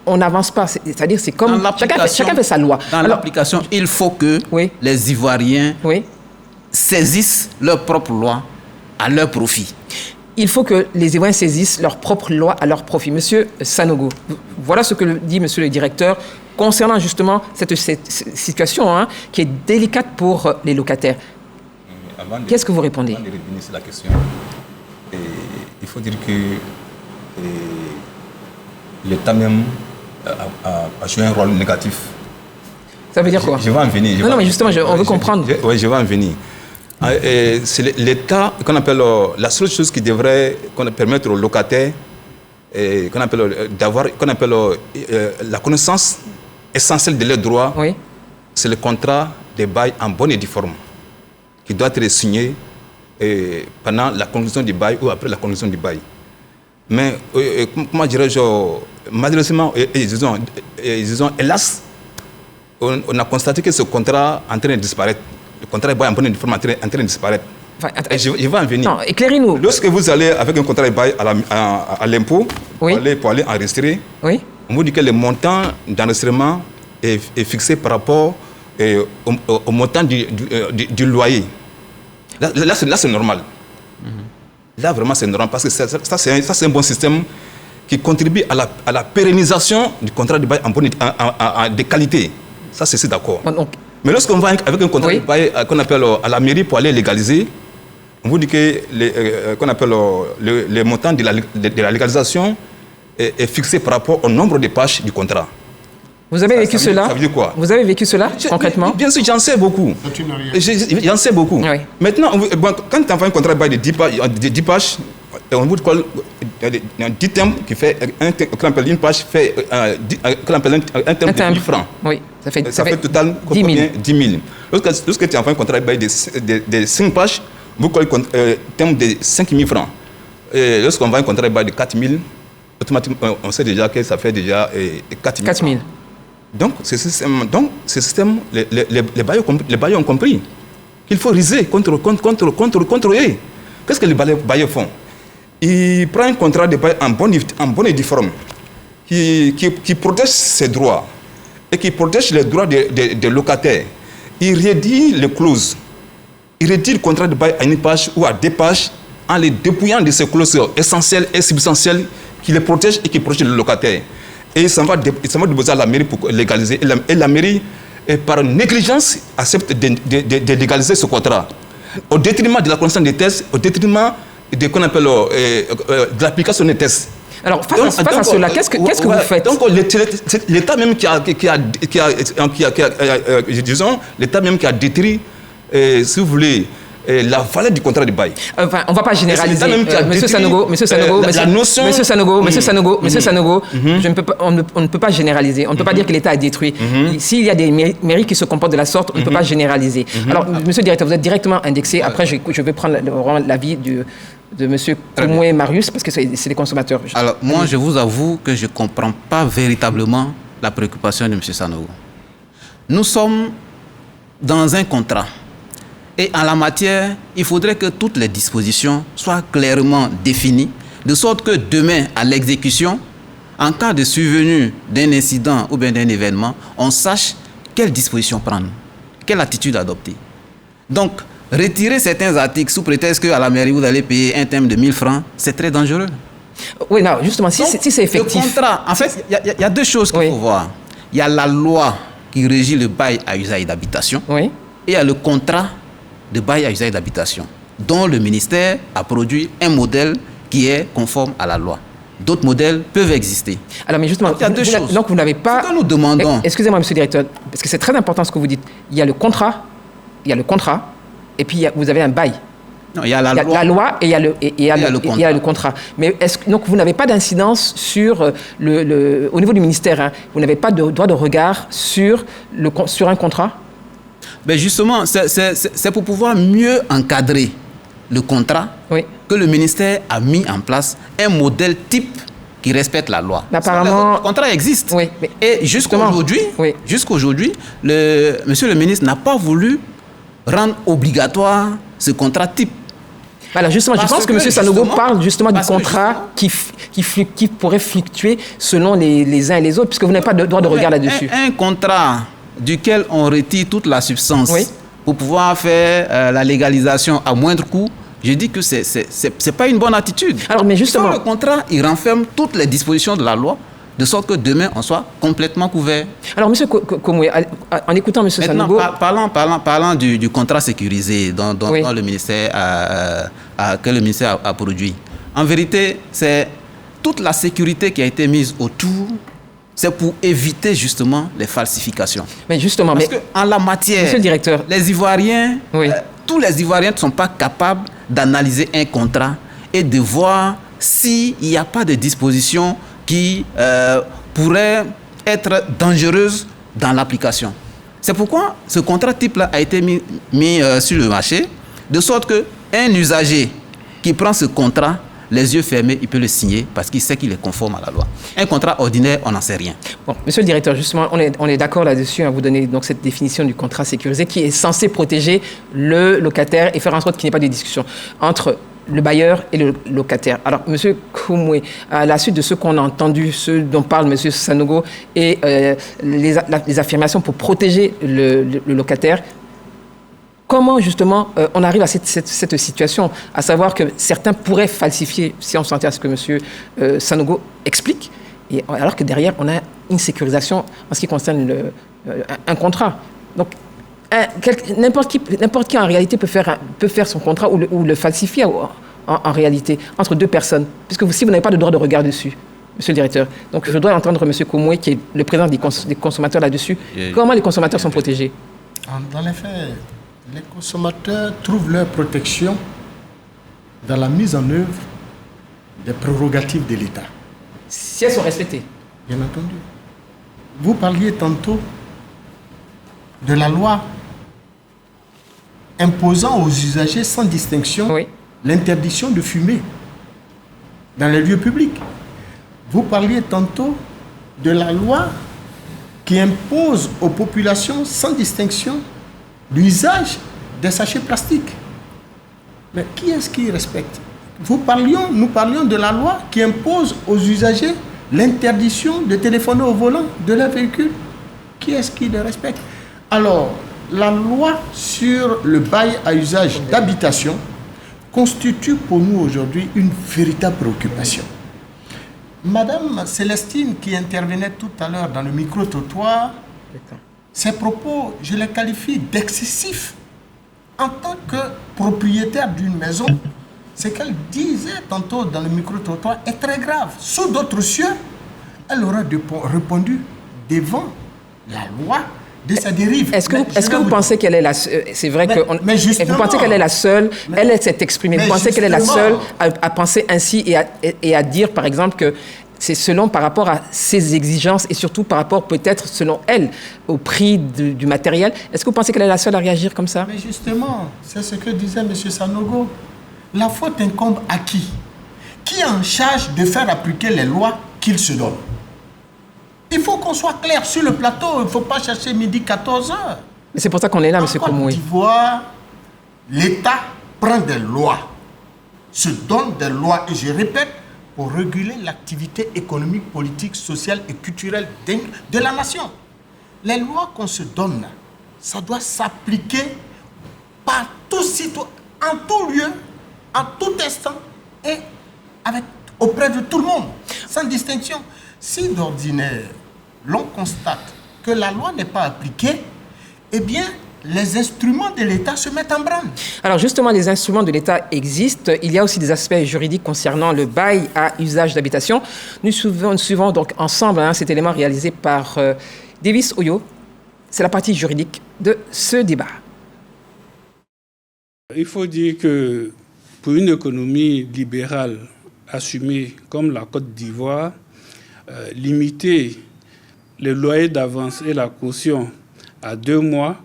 on n'avance pas. C'est-à-dire, c'est comme chacun fait sa loi. Dans l'application, il faut que les Ivoiriens saisissent leur propre loi à leur profit. Il faut que les Ivoiriens saisissent leur propre loi à leur profit. Monsieur Sanogo, voilà ce que dit Monsieur le directeur concernant justement cette situation qui est délicate pour les locataires. Qu'est-ce que vous répondez? Avant de revenir sur la question, il faut dire que l'État même a joué un rôle négatif. Ça veut dire quoi? Je vais en venir. Non, mais justement, on veut comprendre. Oui, je vais en venir. C'est l'État qu'on appelle la seule chose qui devrait permettre aux locataires d'avoir la connaissance essentielle de leurs droits. C'est le contrat de bail en bonne et due forme qui doit être signé pendant la conclusion du bail ou après la conclusion du bail. Mais comment dirais-je, malheureusement, disons, hélas, on a constaté que ce contrat est en train de disparaître. Le contrat de bail en bonne et due forme est en train de disparaître. Je vais en venir. Non, éclairez-nous. Lorsque vous allez avec un contrat de bail à l'impôt, pour aller enregistrer, on vous dit que le montant d'enregistrement est fixé par rapport au montant du loyer. Là c'est normal. Là, vraiment, c'est normal parce que ça c'est un bon système qui contribue à la pérennisation du contrat de bail de qualité. Ça, c'est d'accord. Mais lorsqu'on va avec un contrat de bail qu'on appelle à la mairie pour aller légaliser, on vous dit que le montant de la légalisation est fixé par rapport au nombre de pages du contrat. Vous avez vécu cela? Ça veut dire quoi? Vous avez vécu cela concrètement? Bien sûr, j'en sais beaucoup. J'en sais beaucoup. Maintenant, quand tu envoies un contrat de bail de 10 pages, au niveau de 10 thèmes qui fait une page fait un thème de 1000 francs. Oui, ça fait total 10 000. Lorsque tu envoies un contrat de 5 pages, vous collez un thème de 5 000 francs. Et lorsqu'on envoie un contrat de 4 000, automatiquement, on sait déjà que ça fait déjà 4 000. Donc, ce système, les bailleurs ont compris qu'il faut riser contre eux. Qu'est-ce que les bailleurs font? Ils prennent un contrat de bail en bonne et due forme qui protège ses droits et qui protège les droits des locataires. Ils rédigent les clauses. Ils rédigent le contrat de bail à une page ou à 2 pages en les dépouillant de ces clauses essentielles et substantielles qui les protègent et qui protègent les locataires. Et ils s'en vont déposer à la mairie pour légaliser. Et la mairie, par négligence, accepte de légaliser ce contrat. Au détriment de la connaissance des tests, au détriment de l'application des tests. Alors, face à cela, qu'est-ce que vous faites? Donc, l'État même qui a détruit, si vous voulez, la valeur du contrat de bail. Enfin, on ne va pas généraliser. Monsieur Sanogo, on ne peut pas généraliser. On ne peut pas dire que l'État a détruit. S'il y a des mairies qui se comportent de la sorte, on ne peut pas généraliser. Alors, monsieur le directeur, vous êtes directement indexé. Après, je vais prendre l'avis de monsieur Koumoué Marius, parce que c'est des consommateurs. Alors, moi, je vous avoue que je ne comprends pas véritablement la préoccupation de monsieur Sanogo. Nous sommes dans un contrat. Et en la matière, il faudrait que toutes les dispositions soient clairement définies, de sorte que demain, à l'exécution, en cas de survenue d'un incident ou bien d'un événement, on sache quelles dispositions prendre, quelle attitude adopter. Donc, retirer certains articles sous prétexte qu'à la mairie, vous allez payer un thème de 1000 francs, c'est très dangereux. Oui, non, justement, si c'est effectif... Le contrat, en fait, il y a 2 choses qu'il faut voir. Il y a la loi qui régit le bail à usage d'habitation, et il y a le contrat de bail à usage d'habitation, dont le ministère a produit un modèle qui est conforme à la loi. D'autres modèles peuvent exister. Alors, mais justement, donc, il y a 2 choses. Donc, vous n'avez pas... Ce que nous demandons... Excusez-moi, monsieur le directeur, parce que c'est très important ce que vous dites. Il y a le contrat, et puis vous avez un bail. Non, il y a la loi et il y a le contrat. Mais donc, vous n'avez pas d'incidence sur au niveau du ministère, hein, vous n'avez pas de droit de regard sur un contrat? Ben justement, c'est pour pouvoir mieux encadrer le contrat que le ministère a mis en place un modèle type qui respecte la loi. Apparemment, le contrat existe. Et jusqu'aujourd'hui, monsieur le ministre n'a pas voulu rendre obligatoire ce contrat type. Voilà, justement, je pense que M. Sanogo parle justement du contrat qui pourrait fluctuer selon les uns et les autres, puisque vous n'avez pas de droit de regard là-dessus. Un contrat duquel on retire toute la substance pour pouvoir faire la légalisation à moindre coût, je dis que c'est pas une bonne attitude. Alors, mais justement, le contrat, il renferme toutes les dispositions de la loi, de sorte que demain, on soit complètement couvert. Alors, M. Koumoué, en écoutant M. Sanogo... Parlant du contrat sécurisé dont le ministère que le ministère a produit, en vérité, c'est toute la sécurité qui a été mise autour. C'est pour éviter justement les falsifications. Mais justement, parce qu'en la matière, monsieur le directeur, les Ivoiriens, tous les Ivoiriens ne sont pas capables d'analyser un contrat et de voir s'il n'y a pas de dispositions qui pourraient être dangereuses dans l'application. C'est pourquoi ce contrat type-là a été mis sur le marché, de sorte qu'un usager qui prend ce contrat, les yeux fermés, il peut le signer parce qu'il sait qu'il est conforme à la loi. Un contrat ordinaire, on n'en sait rien. Bon, monsieur le directeur, justement, on est d'accord là-dessus à vous donner donc cette définition du contrat sécurisé qui est censé protéger le locataire et faire en sorte qu'il n'y ait pas de discussion entre le bailleur et le locataire. Alors, monsieur Koumoué, à la suite de ce qu'on a entendu, ce dont parle monsieur Sanogo et les affirmations pour protéger le locataire, comment, justement, on arrive à cette situation, à savoir que certains pourraient falsifier, si on s'entend à ce que M. Sanogo explique, alors que derrière, on a une sécurisation en ce qui concerne un contrat. Donc, n'importe qui, en réalité, peut faire son contrat ou le falsifier en réalité, entre 2 personnes, puisque si vous n'avez pas de droit de regard dessus, monsieur le directeur. Donc, je dois entendre M. Koumoué, qui est le président des consommateurs là-dessus. Comment les consommateurs sont protégés? Dans les faits, les consommateurs trouvent leur protection dans la mise en œuvre des prérogatives de l'État. Si elles sont respectées. Bien entendu. Vous parliez tantôt de la loi imposant aux usagers sans distinction l'interdiction de fumer dans les lieux publics. Vous parliez tantôt de la loi qui impose aux populations sans distinction l'usage des sachets plastiques. Mais qui est-ce qui respecte? Nous parlions de la loi qui impose aux usagers l'interdiction de téléphoner au volant de leur véhicule. Qui est-ce qui le respecte? Alors, la loi sur le bail à usage d'habitation constitue pour nous aujourd'hui une véritable préoccupation. Madame Célestine, qui intervenait tout à l'heure dans le micro-trottoir, ses propos, je les qualifie d'excessifs. En tant que propriétaire d'une maison, ce qu'elle disait tantôt dans le micro-trottoir est très grave. Sous d'autres cieux, elle aurait répondu devant la loi de sa dérive. Est-ce que vous pensez qu'elle est la seule? C'est vrai que vous pensez qu'elle est la seule, elle s'est exprimée. Vous pensez qu'elle est la seule à penser ainsi et à dire, par exemple, que c'est selon par rapport à ses exigences et surtout par rapport peut-être selon elle au prix du matériel. Est-ce que vous pensez qu'elle est la seule à réagir comme ça? Mais justement, c'est ce que disait M. Sanogo. La faute incombe à qui? Qui est en charge de faire appliquer les lois qu'il se donne? Il faut qu'on soit clair sur le plateau. Il ne faut pas chercher midi 14h. C'est pour ça qu'on est là, M. Komoui. En Côte d'Ivoire, l'État prend des lois, se donne des lois, et je répète, pour réguler l'activité économique, politique, sociale et culturelle de la nation. Les lois qu'on se donne, ça doit s'appliquer par tout citoyen, en tout lieu, en tout instant et auprès de tout le monde, sans distinction. Si d'ordinaire, l'on constate que la loi n'est pas appliquée, eh bien, les instruments de l'État se mettent en branle. Alors justement, les instruments de l'État existent. Il y a aussi des aspects juridiques concernant le bail à usage d'habitation. Nous suivons donc ensemble cet élément réalisé par Davis Oyo. C'est la partie juridique de ce débat. Il faut dire que pour une économie libérale assumée comme la Côte d'Ivoire, limiter le loyer d'avance et la caution à 2 mois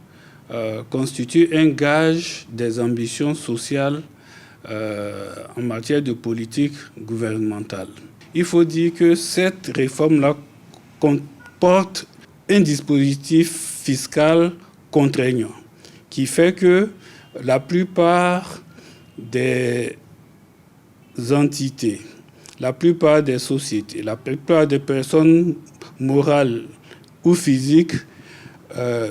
constitue un gage des ambitions sociales en matière de politique gouvernementale. Il faut dire que cette réforme-là comporte un dispositif fiscal contraignant qui fait que la plupart des entités, la plupart des sociétés, la plupart des personnes morales ou physiques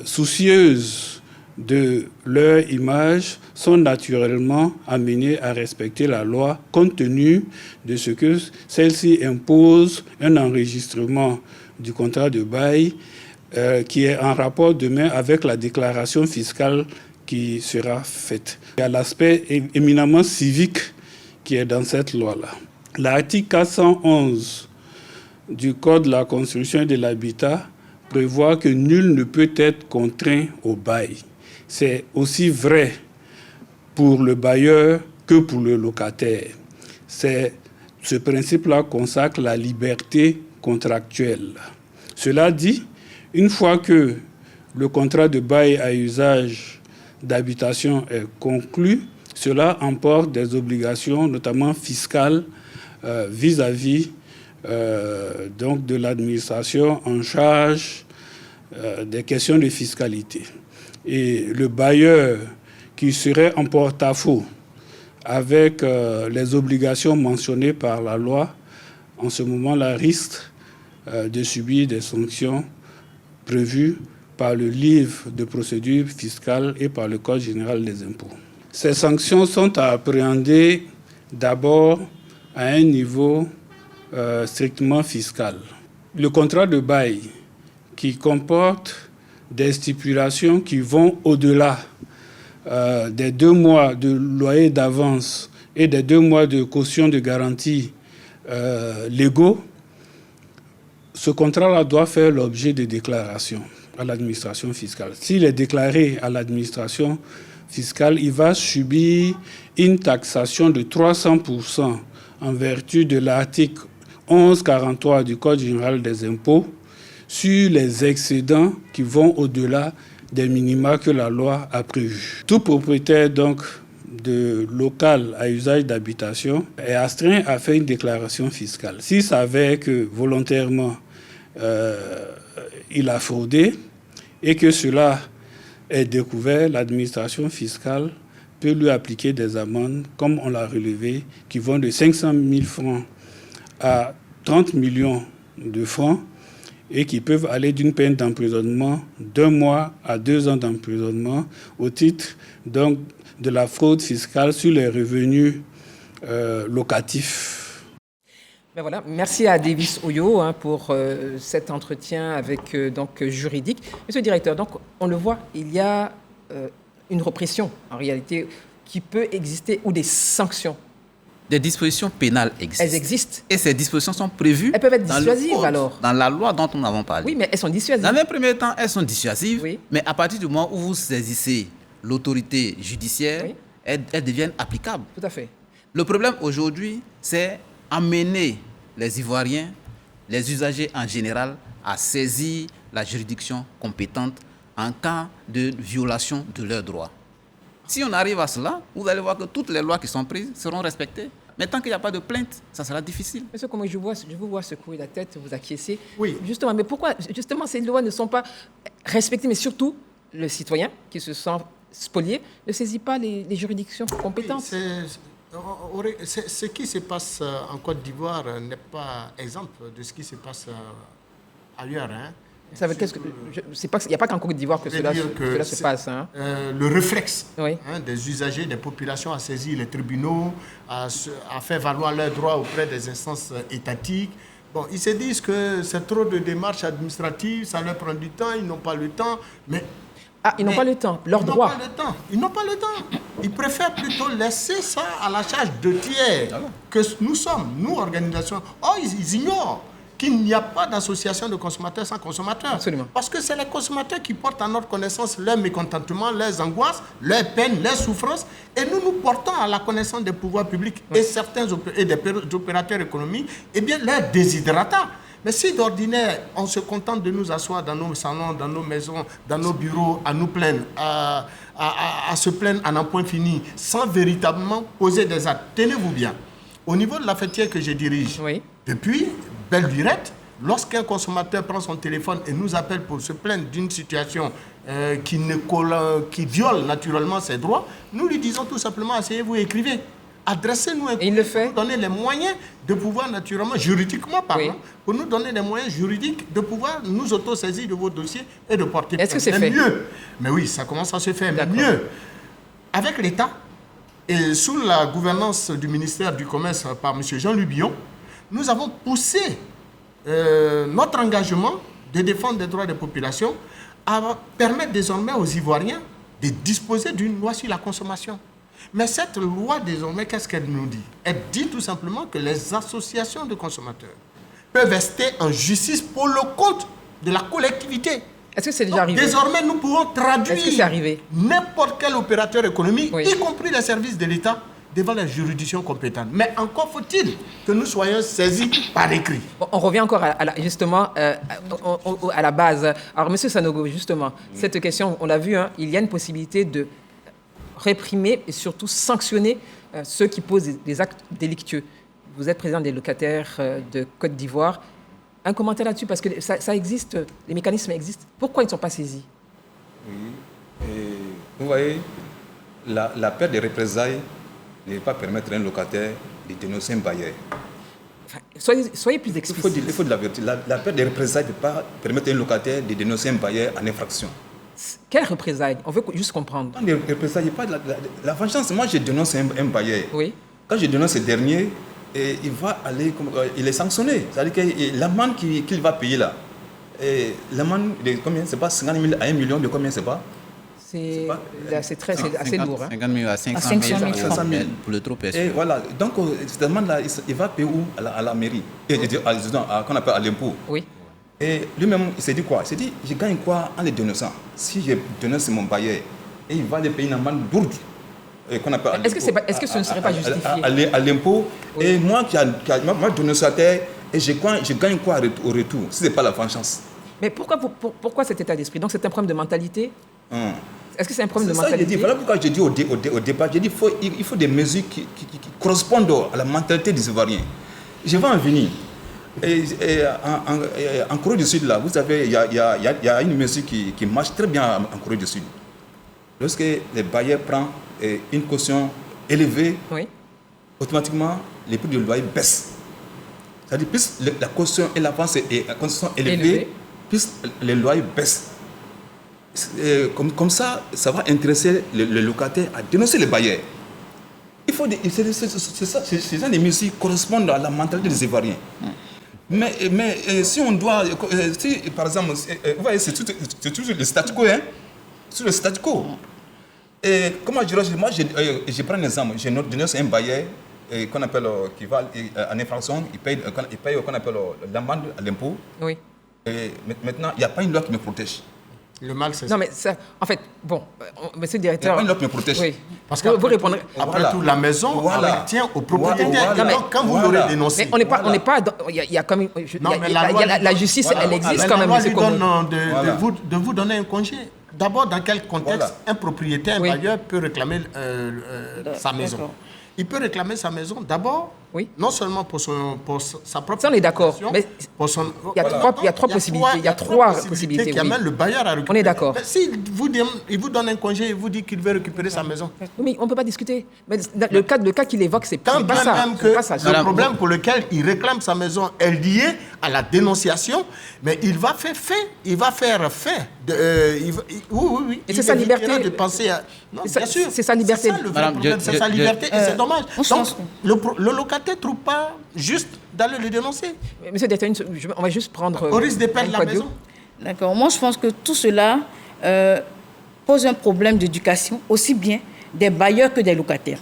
soucieuses de leur image sont naturellement amenées à respecter la loi compte tenu de ce que celle-ci impose un enregistrement du contrat de bail qui est en rapport demain avec la déclaration fiscale qui sera faite. Il y a l'aspect éminemment civique qui est dans cette loi-là. L'article 411 du Code de la construction et de l'habitat prévoit que nul ne peut être contraint au bail. C'est aussi vrai pour le bailleur que pour le locataire. Ce principe-là consacre la liberté contractuelle. Cela dit, une fois que le contrat de bail à usage d'habitation est conclu, cela emporte des obligations, notamment fiscales, vis-à-vis donc de l'administration en charge des questions de fiscalité. Et le bailleur qui serait en porte-à-faux avec les obligations mentionnées par la loi, en ce moment-là, risque de subir des sanctions prévues par le livre de procédure fiscale et par le Code général des impôts. Ces sanctions sont à appréhender d'abord à un niveau strictement fiscal. Le contrat de bail qui comporte des stipulations qui vont au-delà des 2 mois de loyer d'avance et des 2 mois de caution de garantie légaux, ce contrat-là doit faire l'objet de déclarations à l'administration fiscale. S'il est déclaré à l'administration fiscale, il va subir une taxation de 300% en vertu de l'article 1143 du Code général des impôts sur les excédents qui vont au-delà des minima que la loi a prévus. Tout propriétaire donc de local à usage d'habitation est astreint à faire une déclaration fiscale. S'il s'avère que volontairement il a fraudé et que cela est découvert, l'administration fiscale peut lui appliquer des amendes, comme on l'a relevé, qui vont de 500 000 francs à 30 millions de francs et qui peuvent aller d'une peine d'emprisonnement d'1 mois à 2 ans d'emprisonnement au titre donc, de la fraude fiscale sur les revenus locatifs. Ben voilà, merci à Davis Oyo pour cet entretien avec donc juridique. Monsieur le directeur, donc on le voit, il y a une répression en réalité qui peut exister ou des sanctions. Des dispositions pénales existent. Elles existent. Et ces dispositions sont prévues. Elles peuvent être dissuasives alors. Dans la loi dont nous avons parlé. Oui, mais elles sont dissuasives. Dans un premier temps, elles sont dissuasives. Oui. Mais à partir du moment où vous saisissez l'autorité judiciaire, oui, elles deviennent applicables. Tout à fait. Le problème aujourd'hui, c'est amener les Ivoiriens, les usagers en général, à saisir la juridiction compétente en cas de violation de leurs droits. Si on arrive à cela, vous allez voir que toutes les lois qui sont prises seront respectées. Mais tant qu'il n'y a pas de plainte, ça sera difficile. Monsieur, comment je vous vois secouer la tête, vous acquiescer. Oui. Justement, mais pourquoi justement ces lois ne sont pas respectées, mais surtout le citoyen qui se sent spolié ne saisit pas les juridictions compétentes. Oui, ce qui se passe en Côte d'Ivoire n'est pas exemple de ce qui se passe ailleurs. Hein. Ça veut dire il n'y a pas qu'en Côte d'Ivoire que cela se passe. Hein. Le réflexe oui, des usagers, des populations à saisir les tribunaux, à faire valoir leurs droits auprès des instances étatiques. Bon, ils se disent que c'est trop de démarches administratives, ça leur prend du temps, ils n'ont pas le temps. Mais ils n'ont pas le temps, leurs droits. Ils n'ont pas le temps. Ils préfèrent plutôt laisser ça à la charge de tiers que nous sommes, nous, organisations. Oh, ils ignorent qu'il n'y a pas d'association de consommateurs sans consommateurs. Absolument. Parce que c'est les consommateurs qui portent à notre connaissance leurs mécontentements, leurs angoisses, leurs peines, leurs souffrances. Et nous portons à la connaissance des pouvoirs publics et certains des opérateurs économiques, eh bien, leurs desiderata. Mais si d'ordinaire, on se contente de nous asseoir dans nos salons, dans nos maisons, dans nos bureaux, à nous plaindre, à se plaindre à n'en point fini, sans véritablement poser des actes. Tenez-vous bien. Au niveau de la fêtière que je dirige, depuis belle lurette, lorsqu'un consommateur prend son téléphone et nous appelle pour se plaindre d'une situation qui viole naturellement ses droits, nous lui disons tout simplement, asseyez-vous et écrivez. Adressez-nous un il le fait. Pour donner les moyens de pouvoir naturellement, juridiquement parlant, pour nous donner les moyens juridiques de pouvoir nous autosaisir de vos dossiers et de porter plainte. Est-ce que c'est fait? Mieux. Mais oui, ça commence à se faire. Mais mieux. Avec l'État et sous la gouvernance du ministère du Commerce par M. Jean-Louis Billon, nous avons poussé notre engagement de défendre les droits des populations à permettre désormais aux Ivoiriens de disposer d'une loi sur la consommation. Mais cette loi, désormais, qu'est-ce qu'elle nous dit? Elle dit tout simplement que les associations de consommateurs peuvent rester en justice pour le compte de la collectivité. Est-ce que c'est déjà arrivé? Désormais, nous pouvons traduire n'importe quel opérateur économique, y compris les services de l'État, devant la juridiction compétente. Mais encore faut-il que nous soyons saisis par écrit. On revient encore justement à la base. Alors, M. Sanogo, justement, cette question, on l'a vu, il y a une possibilité de réprimer et surtout sanctionner ceux qui posent des actes délictueux. Vous êtes président des locataires de Côte d'Ivoire. Un commentaire là-dessus, parce que ça existe, les mécanismes existent. Pourquoi ils ne sont pas saisis? Oui. Et vous voyez, la peur des représailles ne va pas permettre à un locataire de dénoncer un bailleur. Enfin, soyez plus explicite. Il faut de la vérité. La peur des représailles ne va pas permettre à un locataire de dénoncer un bailleur en infraction. Quelle représailles? On veut juste comprendre. Les représailles, pas la vengeance. Moi, je dénonce un bailleur. Oui. Quand je dénonce ce dernier, il va aller, il est sanctionné. C'est-à-dire que l'amende qu'il va payer là, l'amende de combien? C'est pas 50 000 à 1 million, de combien c'est pas? C'est assez lourd. 50 000 à 500 000 pour le trop perçu. Et voilà, donc cette amende-là, il va payer où? À la mairie, qu'on appelle à l'impôt. Oui. Et lui-même, il s'est dit quoi? Il s'est dit, je gagne quoi en les dénonçant? Si je dénonce mon bailleur, et il va les payer une amende lourde, qu'on appelle... Est-ce que ce ne serait pas justifié à l'impôt. Oui. Et moi, moi, donataire, et je gagne quoi au retour, si ce n'est pas la vengeance? Mais pourquoi cet état d'esprit? Donc c'est un problème de mentalité? Est-ce que c'est un problème de mentalité? Voilà pourquoi j'ai dit au départ, j'ai dit il faut des mesures qui correspondent à la mentalité des Ivoiriens. Je vais en venir. En Corée du Sud, là, vous savez, il y a une mesure qui marche très bien en Corée du Sud. Lorsque les bailleurs prennent une caution élevée, automatiquement, les prix du loyer baissent. C'est-à-dire, plus la caution et l'avance est élevée, plus les loyers baissent. Comme ça, ça va intéresser le locataire à dénoncer les bailleurs. C'est ça, les mesures qui correspondent à la mentalité des Ivoiriens. Mais si on doit, par exemple, vous voyez, c'est toujours le statu quo, hein? Sur le statu quo. Et comment je dirais, moi, je prends un exemple. Je dénonce un bailleur qu'on appelle, qui va en infraction, il paye qu'on appelle l'amende à l'impôt. Oui. Et maintenant, il n'y a pas une loi qui me protège. Le mal, c'est ça. Non, mais ça, en fait, bon, monsieur le directeur... Il n'y a pas une loi qui me protège. Oui. Parce que vous répondrez... Après tout, la maison appartient au propriétaire. Donc, quand vous l'aurez dénoncé... Mais on n'est pas... Il y a comme... La justice, elle existe quand même. La loi lui donne de vous donner un congé. D'abord, dans quel contexte un propriétaire, un bailleur peut réclamer sa maison? Il peut réclamer sa maison d'abord, non seulement pour sa propre... Ça, on est d'accord. Mais il y a trois possibilités. Il y a trois possibilités qui amènent le bailleur à récupérer. On est d'accord. S'il vous donne un congé, il vous dit qu'il veut récupérer sa maison. Mais on ne peut pas discuter. Mais le cas qu'il évoque, c'est pas ça. Même que le problème pour lequel il réclame sa maison est lié à la dénonciation, mais il va faire fait. Il va faire fait. Oui. Et c'est sa liberté de penser à... Non, bien sûr. C'est sa liberté. C'est ça le vrai problème. C'est sa liberté et c'est dommage. Donc, le locataire ne trouve pas juste d'aller le dénoncer. Monsieur Détain, on va juste prendre... Au risque de perdre la maison. D'accord. Moi, je pense que tout cela pose un problème d'éducation, aussi bien des bailleurs que des locataires.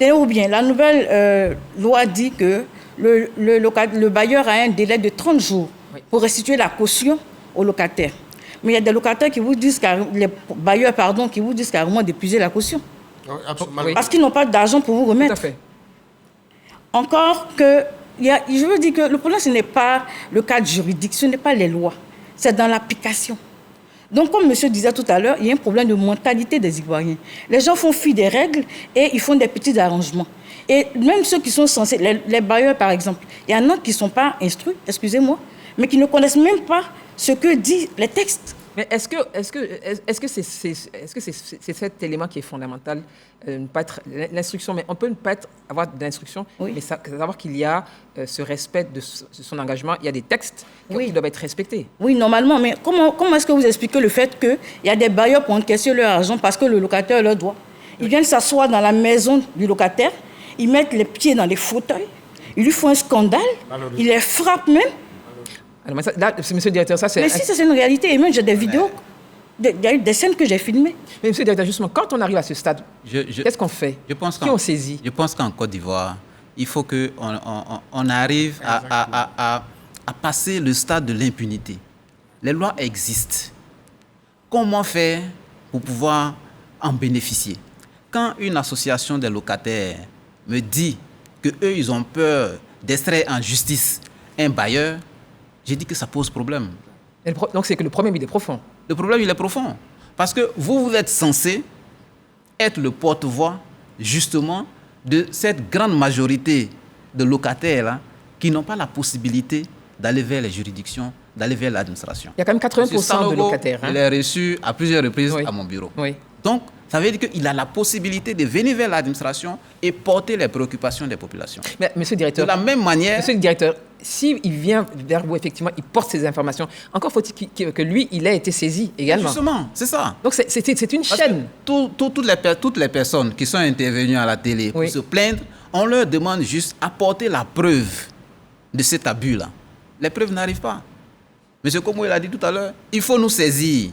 Ou bien, la nouvelle loi dit que le bailleur a un délai de 30 jours pour restituer la caution au locataire. Mais il y a des locataires qui vous disent, les bailleurs, qui vous disent carrément d'épuiser la caution. Oui. Parce qu'ils n'ont pas d'argent pour vous remettre. Tout à fait. Encore que, je veux dire que le problème, ce n'est pas le cadre juridique, ce n'est pas les lois, c'est dans l'application. Donc, comme monsieur disait tout à l'heure, il y a un problème de mentalité des Ivoiriens. Les gens font fi des règles et ils font des petits arrangements. Et même ceux qui sont censés, les bailleurs par exemple, il y en a qui ne sont pas instruits, excusez-moi, mais qui ne connaissent même pas ce que disent les textes. Mais est-ce que c'est cet élément qui est fondamental, pas être l'instruction, mais on peut ne pas avoir d'instruction, mais savoir qu'il y a ce respect de son engagement, il y a des textes qui doivent être respectés. Oui, normalement, mais comment est-ce que vous expliquez le fait qu'il y a des bailleurs pour encaisser leur argent parce que le locataire leur doit? Ils viennent s'asseoir dans la maison du locataire, ils mettent les pieds dans les fauteuils, ils lui font un scandale, ils les frappent même. Alors, là, monsieur le directeur, ça c'est... Mais si, c'est une réalité. Et même, j'ai des vidéos, il y a eu des scènes que j'ai filmées. Mais monsieur le directeur, justement, quand on arrive à ce stade, qu'est-ce qu'on fait? Qui on saisit? Je pense qu'en Côte d'Ivoire, il faut qu'on arrive à passer le stade de l'impunité. Les lois existent. Comment faire pour pouvoir en bénéficier? Quand une association des locataires me dit qu'eux, ils ont peur d'extraire en justice un bailleur, j'ai dit que ça pose problème. Donc c'est que le problème, il est profond. Le problème, il est profond. Parce que vous êtes censé être le porte-voix, justement, de cette grande majorité de locataires là, qui n'ont pas la possibilité d'aller vers les juridictions, d'aller vers l'administration. Il y a quand même 80% de locataires. Il est reçu à plusieurs reprises à mon bureau. Oui. Donc, ça veut dire qu'il a la possibilité de venir vers l'administration et porter les préoccupations des populations. Mais, monsieur le directeur, de la même manière... Monsieur le directeur, s'il vient vers vous, effectivement, il porte ces informations, encore faut-il que lui, il ait été saisi également. Justement, c'est ça. Donc, c'est une chaîne. Toutes les personnes qui sont intervenues à la télé pour se plaindre, on leur demande juste d'apporter la preuve de cet abus-là. Les preuves n'arrivent pas. Monsieur Komo, il a dit tout à l'heure, il faut nous saisir.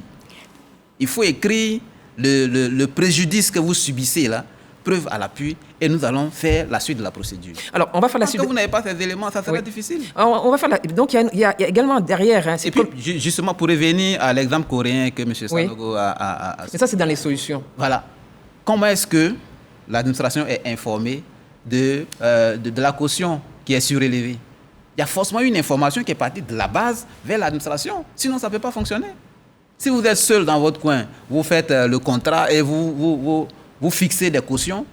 Il faut écrire le préjudice que vous subissez là, preuve à l'appui, et nous allons faire la suite de la procédure. Alors, on va faire la suite. Quand vous n'avez pas ces éléments, ça sera difficile. On va faire donc, il y a également derrière... Hein, et puis, justement, pour revenir à l'exemple coréen que M. Sanogo a... Mais ça, c'est dans les solutions. Voilà. Comment est-ce que l'administration est informée de la caution qui est surélevée. Il y a forcément une information qui est partie de la base vers l'administration. Sinon, ça ne peut pas fonctionner. Si vous êtes seul dans votre coin, vous faites le contrat et vous fixez des cautions,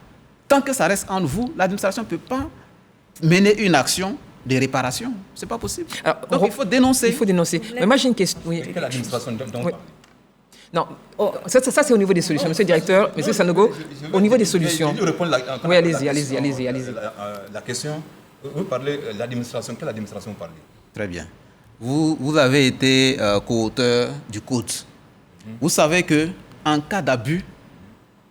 tant que ça reste entre vous, l'administration ne peut pas mener une action de réparation. Ce n'est pas possible. Alors, donc, il faut dénoncer. Il faut dénoncer. Mais moi, j'ai une question. Oui. Quelle administration oui. Non, ça c'est au niveau des solutions. Monsieur le directeur, monsieur Sanogo, au niveau des solutions. Oui, allez-y. La question, vous parlez de l'administration. Quelle administration vous parlez? Très bien. Vous avez été co-auteur du code. Vous savez qu'en cas d'abus,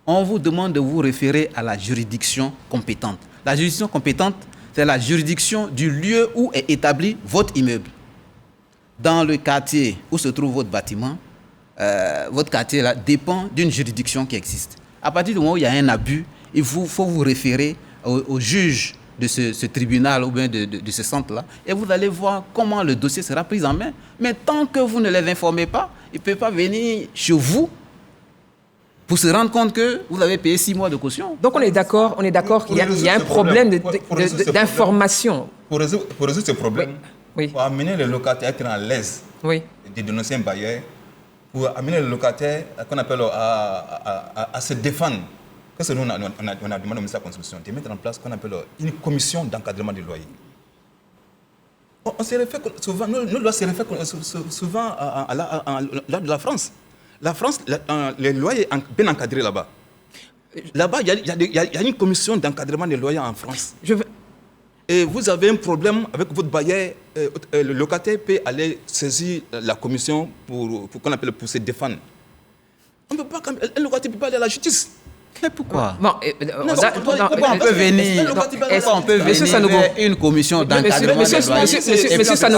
on vous demande de vous référer à la juridiction compétente. La juridiction compétente, c'est la juridiction du lieu où est établi votre immeuble. Dans le quartier où se trouve votre bâtiment, votre quartier là, dépend d'une juridiction qui existe. À partir du moment où il y a un abus, il faut vous référer au juge de ce tribunal ou bien de ce centre-là, et vous allez voir comment le dossier sera pris en main. Mais tant que vous ne les informez pas, ils ne peuvent pas venir chez vous pour se rendre compte que vous avez payé 6 mois de caution. Donc on est d'accord qu'il y a un problème d'information. Pour résoudre ce problème, pour amener le locataire à être à l'aise de dénoncer un bailleur, pour amener le locataire qu'on appelle à se défendre. Parce que nous, on a demandé au ministère de la Construction de mettre en place ce qu'on appelle une commission d'encadrement des loyers. On se réfère souvent, nous se réfère souvent à la France. La France, les loyers sont bien encadrés là-bas. Là-bas, il y a une commission d'encadrement des loyers en France. Et vous avez un problème avec votre bailleur, le locataire peut aller saisir la commission pour se défendre. Un locataire ne peut pas aller à la justice. Mais pourquoi? On peut venir une commission d'encadrement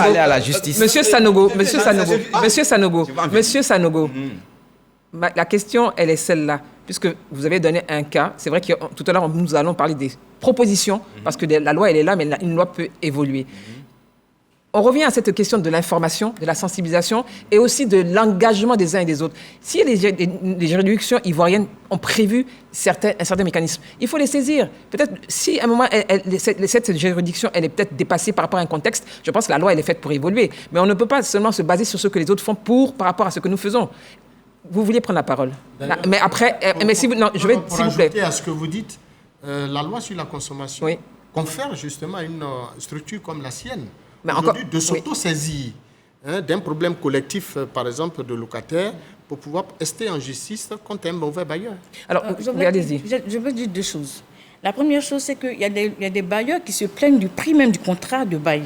aller à la justice. Monsieur Sanogo, la question, elle est celle-là. Puisque vous avez donné un cas, c'est vrai que tout à l'heure, nous allons parler des propositions, parce que la loi, elle est là, mais une loi peut évoluer. On revient à cette question de l'information, de la sensibilisation et aussi de l'engagement des uns et des autres. Si les juridictions ivoiriennes ont prévu un certain mécanisme, il faut les saisir. Peut-être si à un moment, cette juridiction elle est peut-être dépassée par rapport à un contexte, je pense que la loi elle est faite pour évoluer. Mais on ne peut pas seulement se baser sur ce que les autres font par rapport à ce que nous faisons. Vous vouliez prendre la parole. Mais après, s'il vous plaît. À ce que vous dites, la loi sur la consommation confère justement à une structure comme la sienne de s'auto-saisir d'un problème collectif, par exemple, de locataires, pour pouvoir rester en justice contre un mauvais bailleur. Alors, allez-y. Je veux dire deux choses. La première chose, c'est qu'il y a des bailleurs qui se plaignent du prix même du contrat de bail.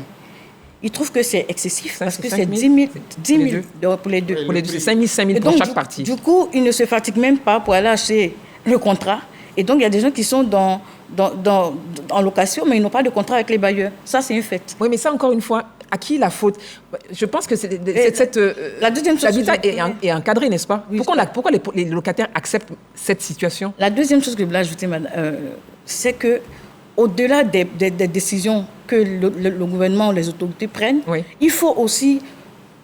Ils trouvent que c'est excessif parce que c'est 10 000 pour les deux. Pour les deux, c'est 5 000 pour chaque partie. Du coup, ils ne se fatiguent même pas pour aller acheter le contrat. Et donc, il y a des gens qui sont en location, mais ils n'ont pas de contrat avec les bailleurs. Ça, c'est un fait. Oui, mais ça, encore une fois, à qui la faute? Je pense que la deuxième chose l'habitat est encadré, n'est-ce pas? Oui, pourquoi les locataires acceptent cette situation? La deuxième chose que je voulais ajouter, c'est que au-delà des décisions que le gouvernement ou les autorités prennent, il faut aussi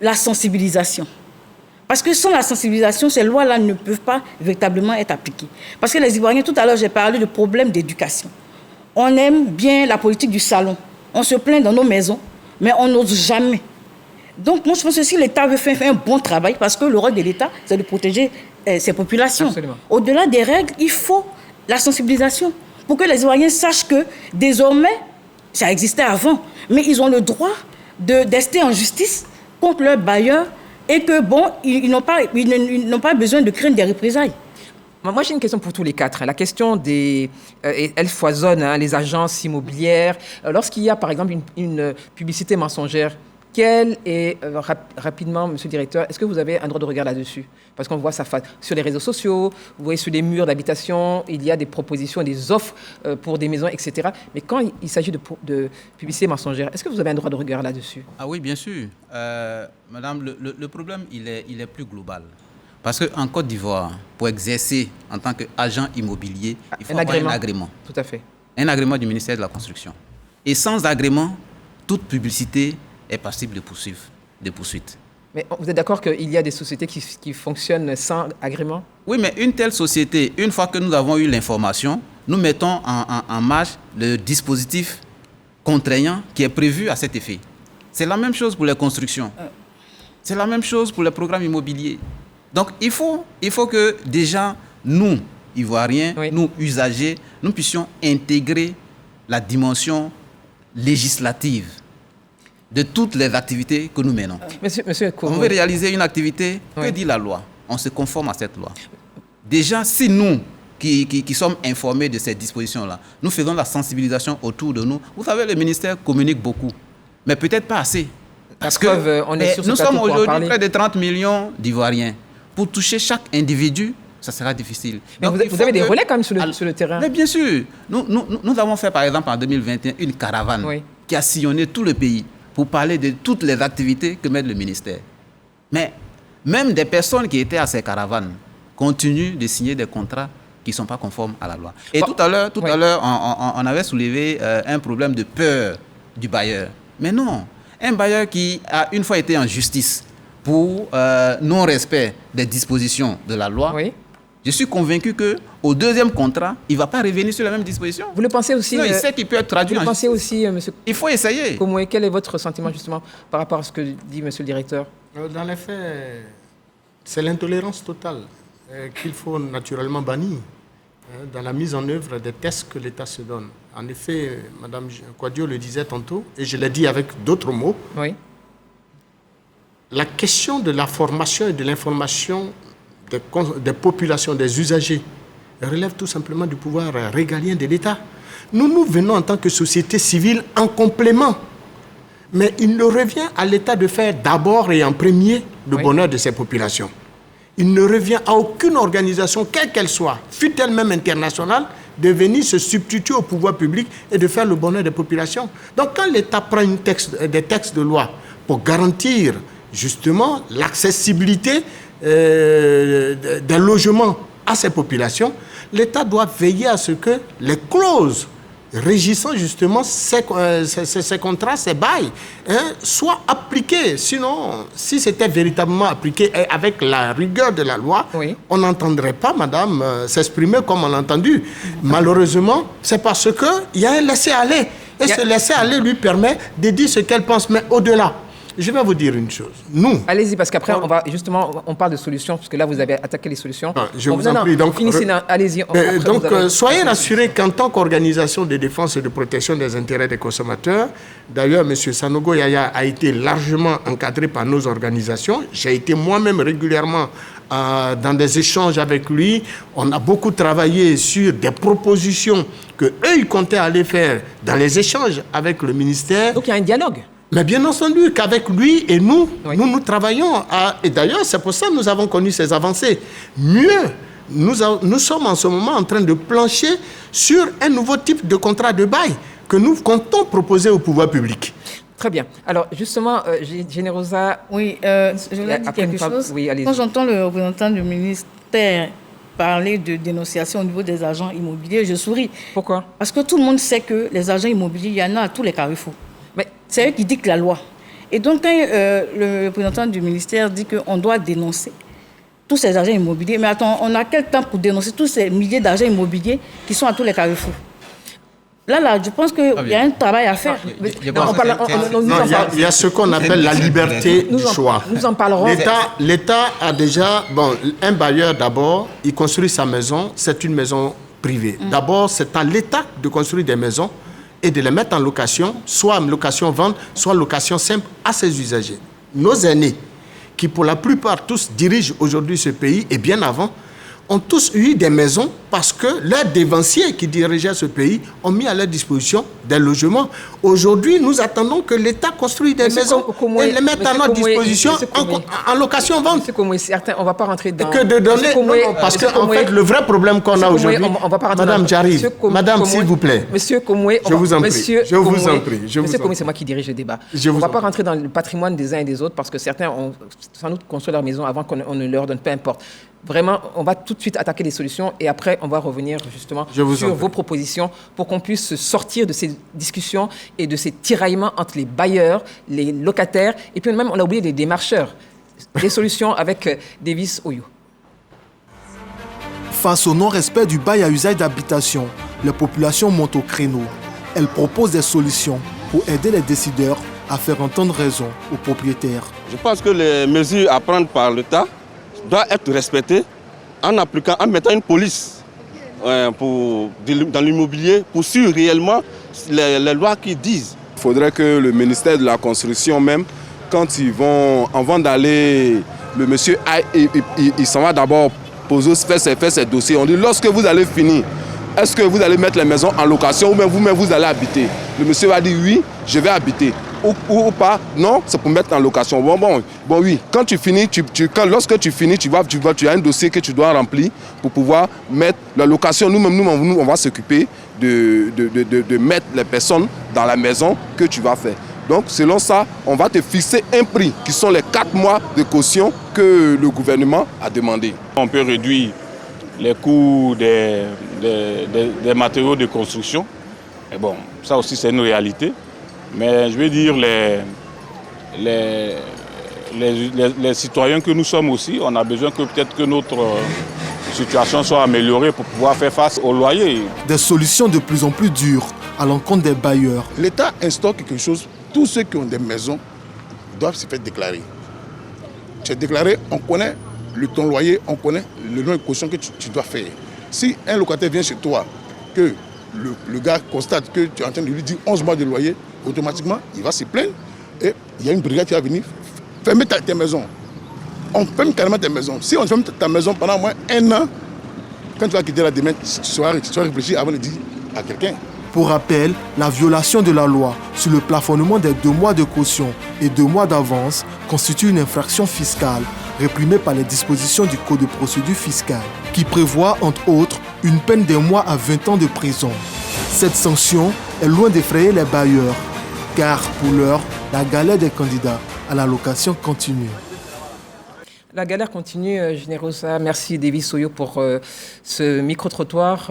la sensibilisation. Parce que sans la sensibilisation, ces lois-là ne peuvent pas véritablement être appliquées. Parce que les Ivoiriens, tout à l'heure, j'ai parlé de problèmes d'éducation. On aime bien la politique du salon. On se plaint dans nos maisons, mais on n'ose jamais. Donc, moi, je pense que si l'État veut faire un bon travail, parce que le rôle de l'État, c'est de protéger ses populations. Absolument. Au-delà des règles, il faut la sensibilisation pour que les Ivoiriens sachent que, désormais, ça existait avant, mais ils ont le droit de rester en justice contre leurs bailleurs et que, ils n'ont pas besoin de craindre des représailles. Moi, j'ai une question pour tous les quatre. La question elle foisonne, les agences immobilières. Lorsqu'il y a, par exemple, une publicité mensongère, quelle est, rapidement, monsieur le directeur, est-ce que vous avez un droit de regard là-dessus? Parce qu'on voit ça sur les réseaux sociaux, vous voyez sur les murs d'habitation, il y a des propositions, des offres pour des maisons, etc. Mais quand il s'agit de publicité mensongère, est-ce que vous avez un droit de regard là-dessus? Ah oui, bien sûr. Madame, le problème, il est plus global. Parce qu'en Côte d'Ivoire, pour exercer en tant qu'agent immobilier, il faut avoir un agrément. Tout à fait. Un agrément du ministère de la Construction. Et sans agrément, toute publicité est passible de poursuite. Mais vous êtes d'accord qu'il y a des sociétés qui fonctionnent sans agrément? Oui, mais une telle société, une fois que nous avons eu l'information, nous mettons en marche le dispositif contraignant qui est prévu à cet effet. C'est la même chose pour les constructions. C'est la même chose pour les programmes immobiliers. Donc, il faut que déjà, nous, Ivoiriens, nous, usagers, nous puissions intégrer la dimension législative de toutes les activités que nous menons. Monsieur on veut réaliser une activité, que dit la loi? On se conforme à cette loi. Déjà, si nous, qui sommes informés de ces dispositions-là, nous faisons la sensibilisation autour de nous. Vous savez, le ministère communique beaucoup, mais peut-être pas assez. Parce que nous sommes aujourd'hui près de 30 millions d'Ivoiriens. Pour toucher chaque individu, ça sera difficile. Mais donc, vous avez des relais quand même sur le terrain. Mais bien sûr. Nous avons fait, par exemple, en 2021, une caravane qui a sillonné tout le pays pour parler de toutes les activités que mène le ministère. Mais même des personnes qui étaient à ces caravanes continuent de signer des contrats qui ne sont pas conformes à la loi. Et tout à l'heure, on avait soulevé un problème de peur du bailleur. Mais non, un bailleur qui a une fois été en justice pour non-respect des dispositions de la loi, je suis convaincu qu'au deuxième contrat, il ne va pas revenir sur la même disposition. Vous le pensez aussi? Non, il sait qu'il peut être traduit vous le pensez aussi, monsieur? Il faut essayer. Komoué, quel est votre sentiment justement par rapport à ce que dit monsieur le directeur? Dans les faits, c'est l'intolérance totale qu'il faut naturellement bannir dans la mise en œuvre des tests que l'État se donne. En effet, Mme Kouadio le disait tantôt, et je l'ai dit avec d'autres mots, la question de la formation et de l'information des populations, des usagers, relève tout simplement du pouvoir régalien de l'État. Nous venons en tant que société civile en complément. Mais il ne revient à l'État de faire d'abord et en premier le bonheur de ses populations. Il ne revient à aucune organisation, quelle qu'elle soit, fût-elle même internationale, de venir se substituer au pouvoir public et de faire le bonheur des populations. Donc quand l'État prend des textes de loi pour garantir justement l'accessibilité des logements à ces populations, l'État doit veiller à ce que les clauses régissant justement ces contrats, ces bails, soient appliqués. Sinon, si c'était véritablement appliqué avec la rigueur de la loi, on n'entendrait pas madame s'exprimer comme on l'a entendu. Malheureusement, c'est parce qu'il y a un laisser-aller. Et ce laisser-aller lui permet de dire ce qu'elle pense, mais au-delà. Je vais vous dire une chose. Nous... Allez-y, parce qu'après, on parle de solutions, parce que là, vous avez attaqué les solutions. Je vous en prie. Donc, allez-y. Soyez rassurés qu'en tant qu'organisation de défense et de protection des intérêts des consommateurs, d'ailleurs, M. Sanogo Yaya a été largement encadré par nos organisations. J'ai été moi-même régulièrement dans des échanges avec lui. On a beaucoup travaillé sur des propositions qu'eux, ils comptaient aller faire dans les échanges avec le ministère. Donc, il y a un dialogue. Mais bien entendu qu'avec lui et nous travaillons. Et d'ailleurs, c'est pour ça que nous avons connu ces avancées. Mieux, nous sommes en ce moment en train de plancher sur un nouveau type de contrat de bail que nous comptons proposer au pouvoir public. Très bien. Alors, justement, Générosa... Oui, je voulais dire quelque chose. Oui, quand j'entends le représentant du ministère parler de dénonciation au niveau des agents immobiliers, je souris. Pourquoi? Parce que tout le monde sait que les agents immobiliers, il y en a à tous les carrefours. Mais c'est eux qui dictent la loi. Et donc, quand le représentant du ministère dit qu'on doit dénoncer tous ces agents immobiliers, mais attends, on a quel temps pour dénoncer tous ces milliers d'agents immobiliers qui sont à tous les carrefours? Là, je pense qu'il y a un travail à faire. Il y a ce qu'on appelle la liberté du choix. Nous en parlerons. L'État a déjà... Bon, un bailleur, d'abord, il construit sa maison, c'est une maison privée. D'abord, c'est à l'État de construire des maisons et de les mettre en location, soit location-vente, soit location simple à ses usagers. Nos aînés, qui pour la plupart tous dirigent aujourd'hui ce pays, et bien avant, ont tous eu des maisons parce que leurs dévanciers qui dirigeaient ce pays ont mis à leur disposition des logements. Aujourd'hui, nous attendons que l'État construise des maisons et les mette à notre disposition en location-vente. On ne va pas rentrer dans... Que de donner... parce qu'en fait, le vrai problème qu'on a aujourd'hui... Madame, j'arrive. Madame, s'il vous plaît. Monsieur Komoué, je vous en prie. Monsieur Komoué, c'est moi qui dirige le débat. On ne va pas rentrer dans le patrimoine des uns et des autres parce que certains ont sans doute construit leur maison avant qu'on ne leur donne, peu importe. Vraiment, on va tout de suite attaquer les solutions et après, on va revenir justement sur vos propositions pour qu'on puisse sortir de ces discussions et de ces tiraillements entre les bailleurs, les locataires et puis même, on a oublié les démarcheurs. Des solutions avec Davis Oyo. Face au non-respect du bail à usage d'habitation, les populations montent au créneau. Elles proposent des solutions pour aider les décideurs à faire entendre raison aux propriétaires. Je pense que les mesures à prendre par l'État doivent être respectées en mettant une police dans l'immobilier pour suivre réellement les lois qui disent. Il faudrait que le ministère de la Construction même, quand ils vont, avant d'aller, le monsieur, il s'en va d'abord poser, faire ses dossiers. On dit, lorsque vous allez finir, est-ce que vous allez mettre les maisons en location ou même vous-même vous allez habiter? Le monsieur va dire oui, je vais habiter. Ou pas, non, c'est pour mettre en location. Bon, oui, quand tu finis, lorsque tu finis, tu as un dossier que tu dois remplir pour pouvoir mettre la location. Nous, on va s'occuper de mettre les personnes dans la maison que tu vas faire. Donc, selon ça, on va te fixer un prix qui sont les 4 mois de caution que le gouvernement a demandé. On peut réduire les coûts des matériaux de construction. Et bon, ça aussi, c'est une réalité. Mais je veux dire, les citoyens que nous sommes aussi, on a besoin que peut-être que notre situation soit améliorée pour pouvoir faire face au loyer. Des solutions de plus en plus dures à l'encontre des bailleurs. L'État instaure quelque chose, tous ceux qui ont des maisons doivent se faire déclarer. Tu es déclaré, on connaît ton loyer, on connaît le nombre de caution que tu dois faire. Si un locataire vient chez toi, que le gars constate que tu es en train de lui dire 11 mois de loyer, automatiquement, il va se plaindre et il y a une brigade qui va venir fermer tes maisons. On ferme carrément tes maisons. Si on ferme ta maison pendant au moins 1 an, quand tu vas quitter la demain, tu sauras réfléchir avant de dire à quelqu'un. Pour rappel, la violation de la loi sur le plafonnement des 2 mois de caution et 2 mois d'avance constitue une infraction fiscale réprimée par les dispositions du Code de procédure fiscale, qui prévoit, entre autres, une peine d'1 mois à 20 ans de prison. Cette sanction est loin d'effrayer les bailleurs, car pour l'heure, la galère des candidats à la location continue. La galère continue, Générosa. Merci, David Soyo, pour ce micro-trottoir.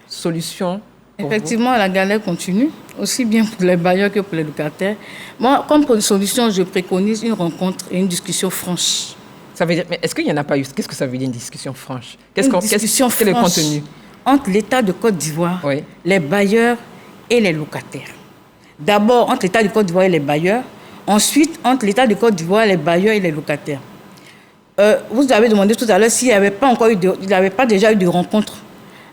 Solution pour Effectivement, la galère continue, aussi bien pour les bailleurs que pour les locataires. Moi, comme solution, je préconise une rencontre et une discussion franche. Ça veut dire, mais est-ce qu'il n'y en a pas eu? Qu'est-ce que ça veut dire, une discussion franche? Quel est le contenu? Entre l'État de Côte d'Ivoire, les bailleurs et les locataires. D'abord, entre l'État de Côte d'Ivoire et les bailleurs. Ensuite, entre l'État de Côte d'Ivoire, les bailleurs et les locataires. Vous avez demandé tout à l'heure s'il n'y avait pas déjà eu de rencontre.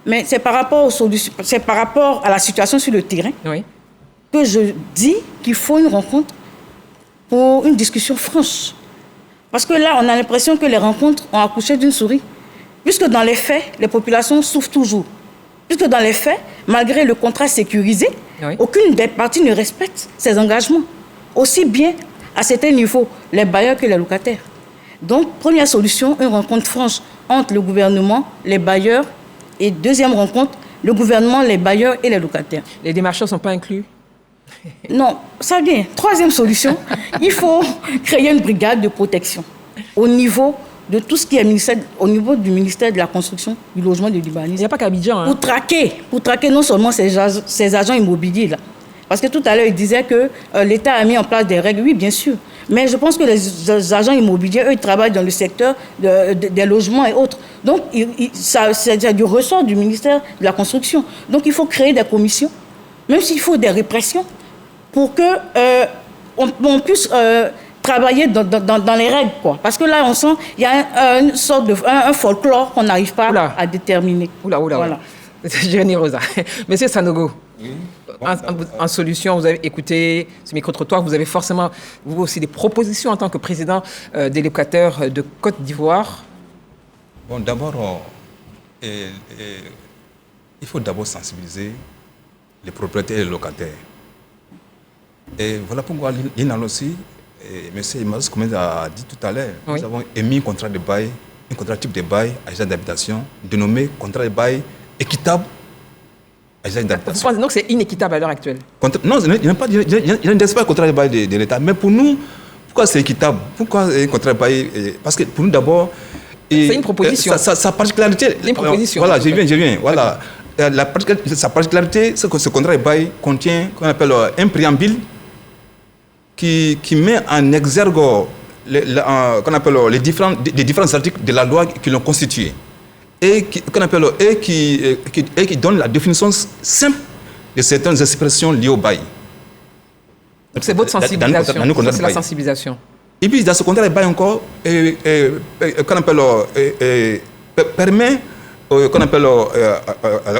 Mais c'est par rapport aux solutions, c'est par rapport à la situation sur le terrain que je dis qu'il faut une rencontre pour une discussion franche. Parce que là, on a l'impression que les rencontres ont accouché d'une souris. Puisque dans les faits, les populations souffrent toujours. Puisque dans les faits, malgré le contrat sécurisé, aucune des parties ne respecte ses engagements. Aussi bien à certains niveaux, les bailleurs que les locataires. Donc, première solution, une rencontre franche entre le gouvernement, les bailleurs, et deuxième rencontre, le gouvernement, les bailleurs et les locataires. Les démarcheurs ne sont pas inclus? Non, ça vient. Troisième solution, il faut créer une brigade de protection au niveau de tout ce qui est au niveau du ministère de la Construction, du Logement et du Libanisme. Il n'y a pas qu'Abidjan. Pour traquer non seulement ces agents immobiliers-là. Parce que tout à l'heure, il disait que l'État a mis en place des règles. Oui, bien sûr. Mais je pense que les agents immobiliers, eux, ils travaillent dans le secteur des logements et autres. Donc, c'est du ressort du ministère de la Construction. Donc, il faut créer des commissions, même s'il faut des répressions, pour qu'on puisse travailler dans les règles, quoi. Parce que là, on sent qu'il y a une sorte de un folklore qu'on n'arrive pas à déterminer. Voilà. Générosa. Monsieur Sanogo, en solution, vous avez écouté ce micro-trottoir, vous avez forcément, vous aussi, des propositions en tant que président des locataires de Côte d'Ivoire. Bon, d'abord, il faut d'abord sensibiliser les propriétaires et les locataires. Et voilà pourquoi l'INAL aussi, M. Imaz, comme il a dit tout à l'heure, nous avons émis un contrat de bail, un contrat type de bail à agent d'habitation, dénommé contrat de bail équitable à agent d'habitation. Vous pensez donc que c'est inéquitable à l'heure actuelle? Non, il n'y a pas de contrat de bail de l'État. Mais pour nous, pourquoi c'est équitable? Pourquoi un contrat de bail? Parce que pour nous, d'abord, c'est une proposition. Sa particularité. Une proposition. Voilà, je viens. Voilà. Sa particularité, c'est que ce contrat de bail contient qu'on appelle un préambule qui met en exergue les différents articles de la loi qui l'ont constitué. et qui donne la définition simple de certaines expressions liées au bail. C'est votre sensibilisation, c'est la sensibilisation. Et puis dans ce contrat de bail encore, permet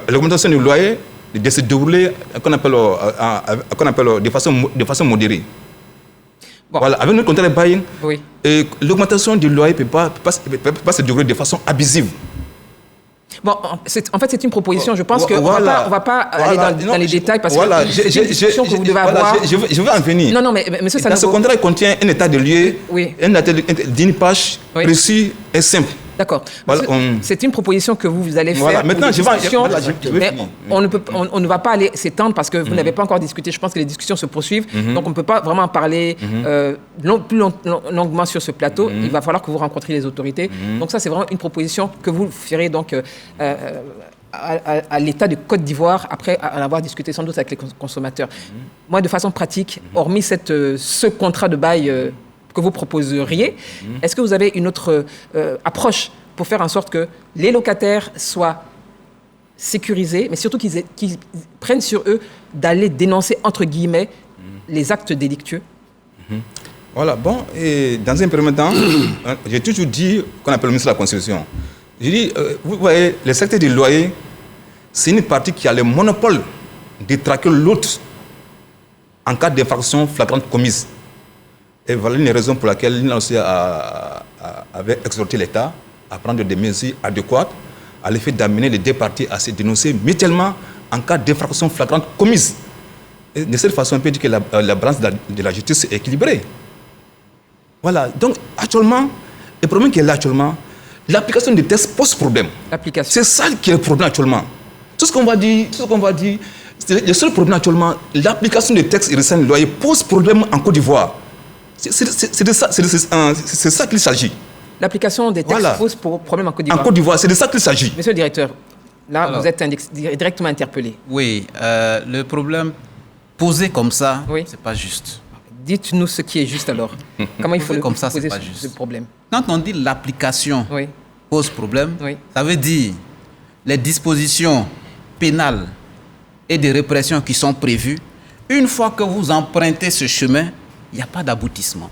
l'augmentation du loyer de se dérouler de façon modérée. Bon. Voilà, avec notre contrat de bail, oui. L'augmentation du loyer ne peut pas se dérouler de façon abusive. Bon, en fait, c'est une proposition. Je pense qu'on ne va pas aller dans les détails parce que c'est une discussion que vous devez avoir. Je vais en venir. Non, mais monsieur Dans ce contrat, il contient un état de lieu, un état d'une page précis et simple. D'accord. Voilà, c'est une proposition que vous allez faire. Voilà, maintenant, mais on ne va pas aller s'étendre parce que vous n'avez pas encore discuté. Je pense que les discussions se poursuivent. Donc, on ne peut pas vraiment parler plus longuement sur ce plateau. Il va falloir que vous rencontriez les autorités. Donc, ça, c'est vraiment une proposition que vous ferez donc, à l'État de Côte d'Ivoire après en avoir discuté sans doute avec les consommateurs. Moi, de façon pratique, hormis ce contrat de bail que vous proposeriez, est-ce que vous avez une autre approche pour faire en sorte que les locataires soient sécurisés, mais surtout qu'ils prennent sur eux d'aller dénoncer, entre guillemets, les actes délictueux? Voilà, bon, et dans un premier temps, j'ai toujours dit qu'on appelle le ministre de la Constitution. J'ai dit, vous voyez, le secteur du loyer, c'est une partie qui a le monopole de traquer l'autre en cas d'infraction flagrante commise. Et voilà une raison pour laquelle l'INAOC avait exhorté l'État à prendre des mesures adéquates à l'effet d'amener les deux parties à se dénoncer mutuellement en cas d'infraction flagrante commise. Et de cette façon, on peut dire que la balance de la justice est équilibrée. Voilà. Donc, actuellement, le problème qui est là actuellement, l'application des textes pose problème. C'est ça qui est le problème actuellement. Tout ce qu'on va dire, le seul problème actuellement, l'application des textes et récents loyers pose problème en Côte d'Ivoire. C'est de ça qu'il s'agit. L'application des textes pose problème en Côte d'Ivoire. En Côte d'Ivoire, c'est de ça qu'il s'agit. Monsieur le directeur, là, vous êtes directement interpellé. Oui, le problème posé comme ça, c'est pas juste. Dites-nous ce qui est juste alors. Comment il faut comme ça, poser c'est pas juste. ce problème? Quand on dit l'application pose problème, ça veut dire les dispositions pénales et de répression qui sont prévues, une fois que vous empruntez ce chemin, il n'y a pas d'aboutissement.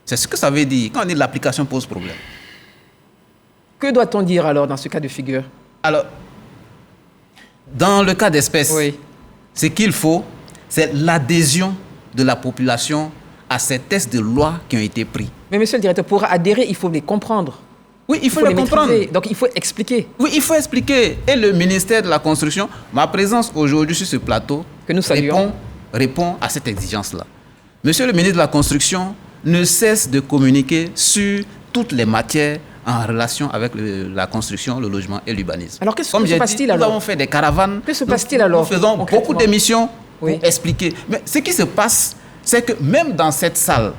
C'est ce que ça veut dire quand on dit l'application pose problème. Que doit-on dire alors dans ce cas de figure? Alors, dans le cas d'espèce, ce qu'il faut, c'est l'adhésion de la population à ces textes de loi qui ont été pris. Mais monsieur le directeur, pour adhérer, il faut les comprendre. Oui, il faut les comprendre. Maîtriser. Donc il faut expliquer. Oui, il faut expliquer. Et le ministère de la Construction, ma présence aujourd'hui sur ce plateau, que nous saluons, répond à cette exigence-là. Monsieur le ministre de la Construction ne cesse de communiquer sur toutes les matières en relation avec la construction, le logement et l'urbanisme. Alors qu'est-ce que se passe-t-il alors? Nous avons fait des caravanes. Que se passe-t-il alors? Nous faisons beaucoup d'émissions pour expliquer. Mais ce qui se passe, c'est que même dans cette salle,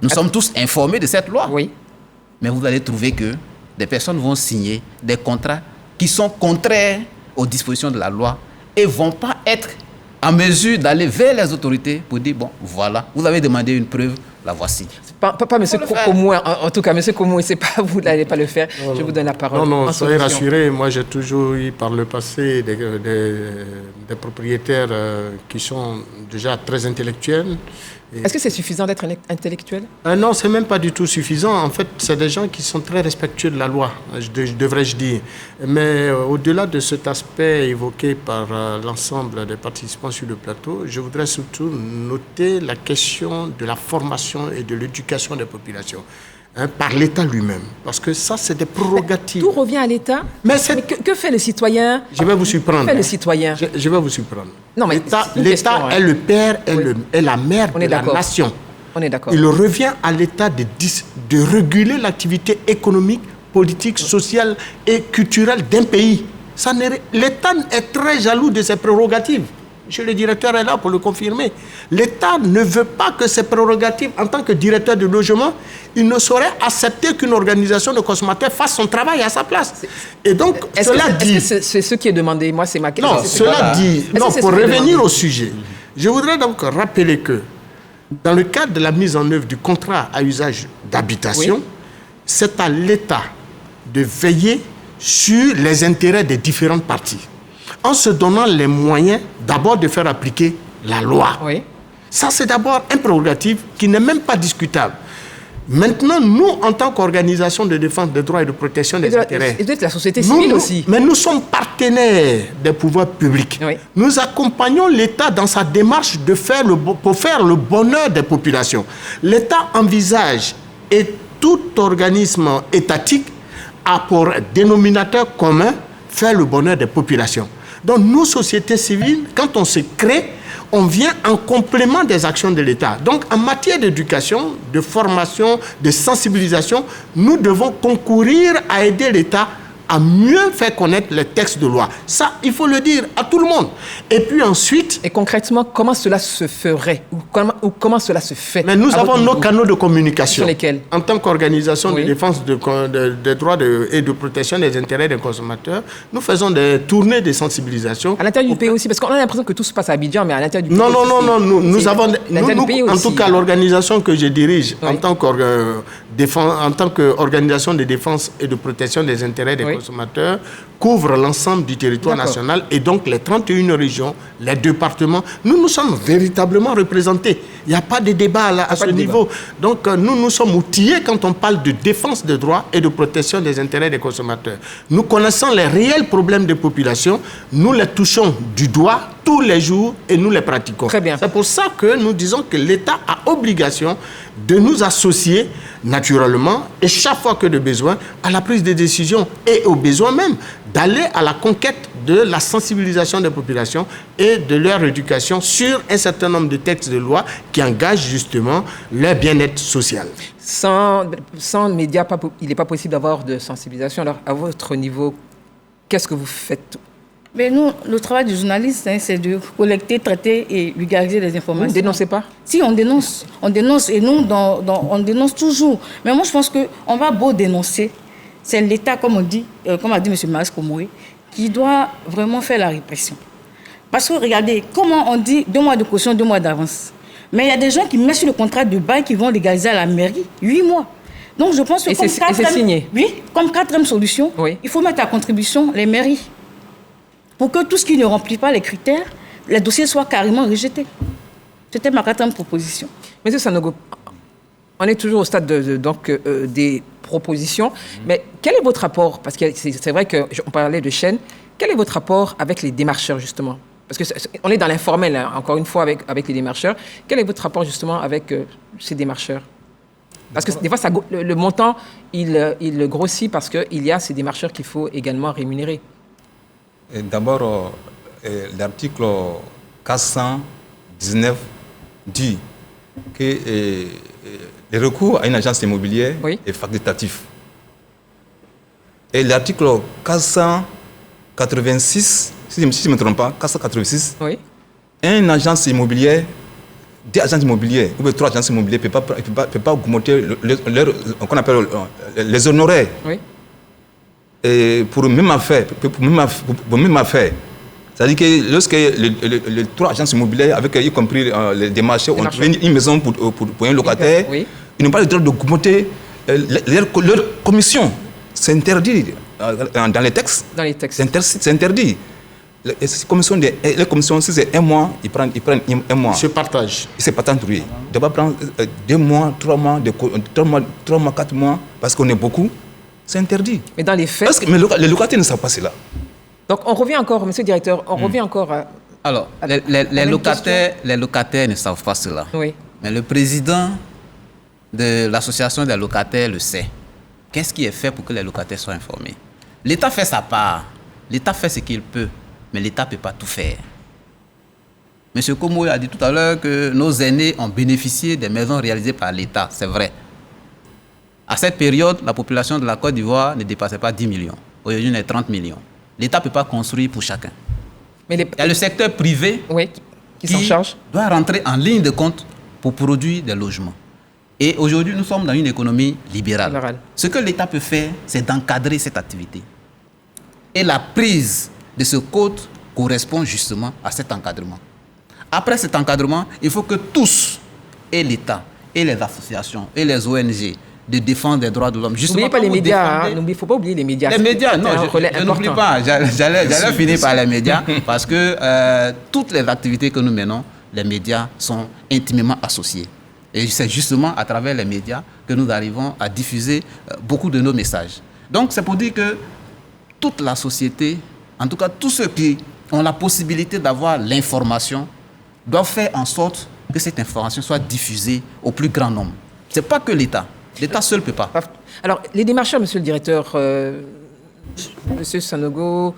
nous sommes tous informés de cette loi. Oui. Mais vous allez trouver que des personnes vont signer des contrats qui sont contraires aux dispositions de la loi et ne vont pas être en mesure d'aller vers les autorités pour dire, bon, voilà, vous avez demandé une preuve, la voici. Pas M. Komou, en tout cas, M. Komou, c'est pas vous n'allez pas le faire. Je vous donne la parole. Non, soyez rassurés. Moi, j'ai toujours eu par le passé des propriétaires qui sont déjà très intellectuels. Est-ce que c'est suffisant d'être intellectuel? Non, c'est même pas du tout suffisant. En fait, c'est des gens qui sont très respectueux de la loi, devrais-je dire. Mais au-delà de cet aspect évoqué par l'ensemble des participants sur le plateau, je voudrais surtout noter la question de la formation et de l'éducation des populations. Par l'État lui-même. Parce que ça, c'est des prérogatives. Tout revient à l'État. Mais que fait le citoyen? Je vais vous surprendre. Que fait le citoyen? Je vais vous surprendre. Non, mais l'État est le père et la mère de la nation. On est d'accord. Il revient à l'État de réguler l'activité économique, politique, sociale et culturelle d'un pays. L'État est très jaloux de ses prérogatives. Monsieur le directeur est là pour le confirmer. L'État ne veut pas que ses prérogatives, en tant que directeur de logement, il ne saurait accepter qu'une organisation de consommateurs fasse son travail à sa place. Et donc, cela dit... Est-ce que c'est ce qui est demandé? Moi, c'est ma question. Non, cela dit... Non, pour revenir au sujet, je voudrais donc rappeler que dans le cadre de la mise en œuvre du contrat à usage d'habitation, c'est à l'État de veiller sur les intérêts des différentes parties, en se donnant les moyens d'abord de faire appliquer la loi. Oui. Ça, c'est d'abord un prérogative qui n'est même pas discutable. Maintenant, nous, en tant qu'organisation de défense des droits et de protection des intérêts... Et de la société civile aussi. Mais nous sommes partenaires des pouvoirs publics. Oui. Nous accompagnons l'État dans sa démarche pour faire le bonheur des populations. L'État envisage, et tout organisme étatique a pour dénominateur commun faire le bonheur des populations. Donc, nous, sociétés civiles, quand on se crée, on vient en complément des actions de l'État. Donc, en matière d'éducation, de formation, de sensibilisation, nous devons concourir à aider l'État à mieux faire connaître les textes de loi. Ça, il faut le dire à tout le monde. Et puis ensuite... Et concrètement, comment cela se ferait ou comment cela se fait? Mais nous avons nos canaux de communication. Sur lesquels? En tant qu'organisation de défense des droits et de protection des intérêts des consommateurs, nous faisons des tournées de sensibilisation. À l'intérieur du pays aussi, parce qu'on a l'impression que tout se passe à Abidjan, mais à l'intérieur du pays Non, nous avons... en tout cas, l'organisation que je dirige en tant qu'organisation de défense et de protection des intérêts des consommateurs couvre l'ensemble du territoire national et donc les 31 régions, les départements. Nous sommes véritablement représentés. Il n'y a pas de débat à ce niveau. Donc nous sommes outillés quand on parle de défense des droits et de protection des intérêts des consommateurs. Nous connaissons les réels problèmes des populations, nous les touchons du doigt tous les jours et nous les pratiquons. Très bien. C'est pour ça que nous disons que l'État a obligation de nous associer naturellement et chaque fois que de besoin à la prise de décision et au besoin même d'aller à la conquête de la sensibilisation des populations et de leur éducation sur un certain nombre de textes de loi qui engagent justement leur bien-être social. Sans médias, il n'est pas possible d'avoir de sensibilisation. Alors, à votre niveau, qu'est-ce que vous faites? Mais nous, le travail du journaliste, c'est de collecter, traiter et vulgariser les informations. Vous ne dénoncez pas? Si, on dénonce. On dénonce et nous, on dénonce toujours. Mais moi, je pense qu'on va beau dénoncer. C'est l'État, comme a dit M. Maris Komoué, qui doit vraiment faire la répression. Parce que regardez, comment on dit 2 mois de caution, 2 mois d'avance. Mais il y a des gens qui mettent sur le contrat de bail qui vont légaliser à la mairie 8 mois. Donc je pense que c'est signé. Oui, comme 4e solution, il faut mettre à contribution les mairies. Pour que tout ce qui ne remplit pas les critères, les dossiers soient carrément rejetés. C'était ma 4e proposition. Monsieur Sanogo, on est toujours au stade des propositions. Mais quel est votre rapport? Parce que c'est vrai qu'on parlait de chaîne. Quel est votre rapport avec les démarcheurs, justement? Parce qu'on est dans l'informel, hein, encore une fois, avec les démarcheurs. Quel est votre rapport, justement, avec ces démarcheurs? Parce que des fois, le montant, il grossit parce qu'il y a ces démarcheurs qu'il faut également rémunérer. D'abord, l'article 419 dit que le recours à une agence immobilière est facultatif. Et l'article 486, si je ne me trompe pas, 486, un agence immobilière, 2 agences immobilières ou 3 agences immobilières ne peuvent pas augmenter qu'on appelle les honoraires. Et pour même affaire, c'est-à-dire que lorsque les 3 agences immobilières, avec y compris les démarcheurs, ont trouvé une maison pour un locataire, ils n'ont pas le droit d'augmenter leur commission. C'est interdit dans les textes. C'est interdit. Les commissions, si c'est 1 mois, ils prennent 1 mois. Ils se partagent. Ils se partagent, oui. Ils doivent prendre 2 mois, 3 mois, 4 mois, parce qu'on est beaucoup. C'est interdit. Mais dans les faits... Mais les locataires ne savent pas cela. Donc on revient encore, monsieur le directeur, revient encore à... Alors, les locataires ne savent pas cela. Oui. Mais le président de l'association des locataires le sait. Qu'est-ce qui est fait pour que les locataires soient informés? L'État fait sa part. L'État fait ce qu'il peut. Mais l'État ne peut pas tout faire. M. Komoué a dit tout à l'heure que nos aînés ont bénéficié des maisons réalisées par l'État. C'est vrai. À cette période, la population de la Côte d'Ivoire ne dépassait pas 10 millions. Aujourd'hui, on est 30 millions. L'État ne peut pas construire pour chacun. Mais il y a le secteur privé qui s'en charge, doit rentrer en ligne de compte pour produire des logements. Et aujourd'hui, nous sommes dans une économie libérale. Ce que l'État peut faire, c'est d'encadrer cette activité. Et la prise de ce code correspond justement à cet encadrement. Après cet encadrement, il faut que tous, et l'État, et les associations, et les ONG, de défendre les droits de l'homme. N'oubliez pas les médias, il ne faut pas oublier les médias. Les médias, non, je n'oublie pas. J'allais finir par les médias parce que toutes les activités que nous menons, les médias sont intimement associés. Et c'est justement à travers les médias que nous arrivons à diffuser beaucoup de nos messages. Donc c'est pour dire que toute la société, en tout cas tous ceux qui ont la possibilité d'avoir l'information, doivent faire en sorte que cette information soit diffusée au plus grand nombre. Ce n'est pas que l'État. L'État seul ne peut pas. Alors, les démarcheurs, monsieur le directeur, monsieur Sanogo,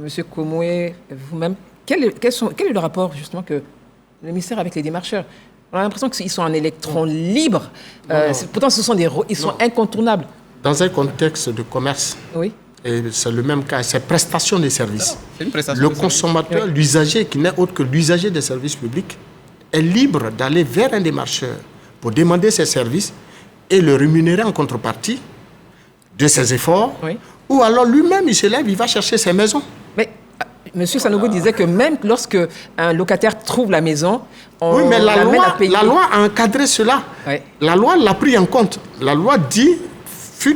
monsieur Komoué, vous-même, quel est le rapport justement que le ministère avec les démarcheurs? On a l'impression qu'ils sont en électron libre. Pourtant, ils sont incontournables. Dans un contexte de commerce, oui. Et c'est le même cas, c'est prestation des services. Le consommateur, l'usager, qui n'est autre que l'usager des services publics, est libre d'aller vers un démarcheur pour demander ses services et le rémunérer en contrepartie de ses efforts. Oui. Ou alors lui-même, il se lève, il va chercher ses maisons. Mais M. Sanogo disait que même lorsque un locataire trouve la maison, on mais la loi a encadré cela. Oui. La loi l'a pris en compte. La loi dit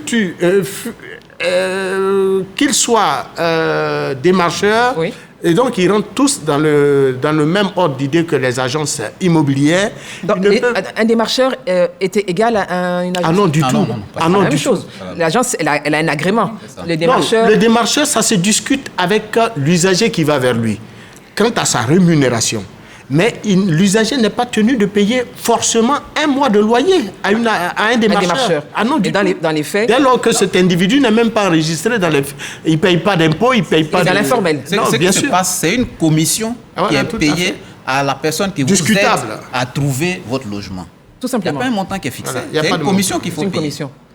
qu'ils soient démarcheurs, oui. Et donc ils rentrent tous dans le même ordre d'idée que les agences immobilières. Donc, un démarcheur était égal à une agence? Ah non, du tout. Ah non, du tout. L'agence, elle a un agrément. Les démarcheurs... Non, le démarcheur, ça se discute avec l'usager qui va vers lui, quant à sa rémunération. Mais l'usager n'est pas tenu de payer forcément un mois de loyer à un démarcheur. Ah non, du tout. Dans les faits... Dès lors que cet individu n'est même pas enregistré dans les... Il ne paye pas d'impôts, il ne paye pas... Dans l'informel. Ce qui se passe, c'est une commission qui est payée à la personne qui vous aide à trouver votre logement. Tout simplement. Il n'y a pas un montant qui est fixé. Voilà, c'est une commission qu'il faut payer.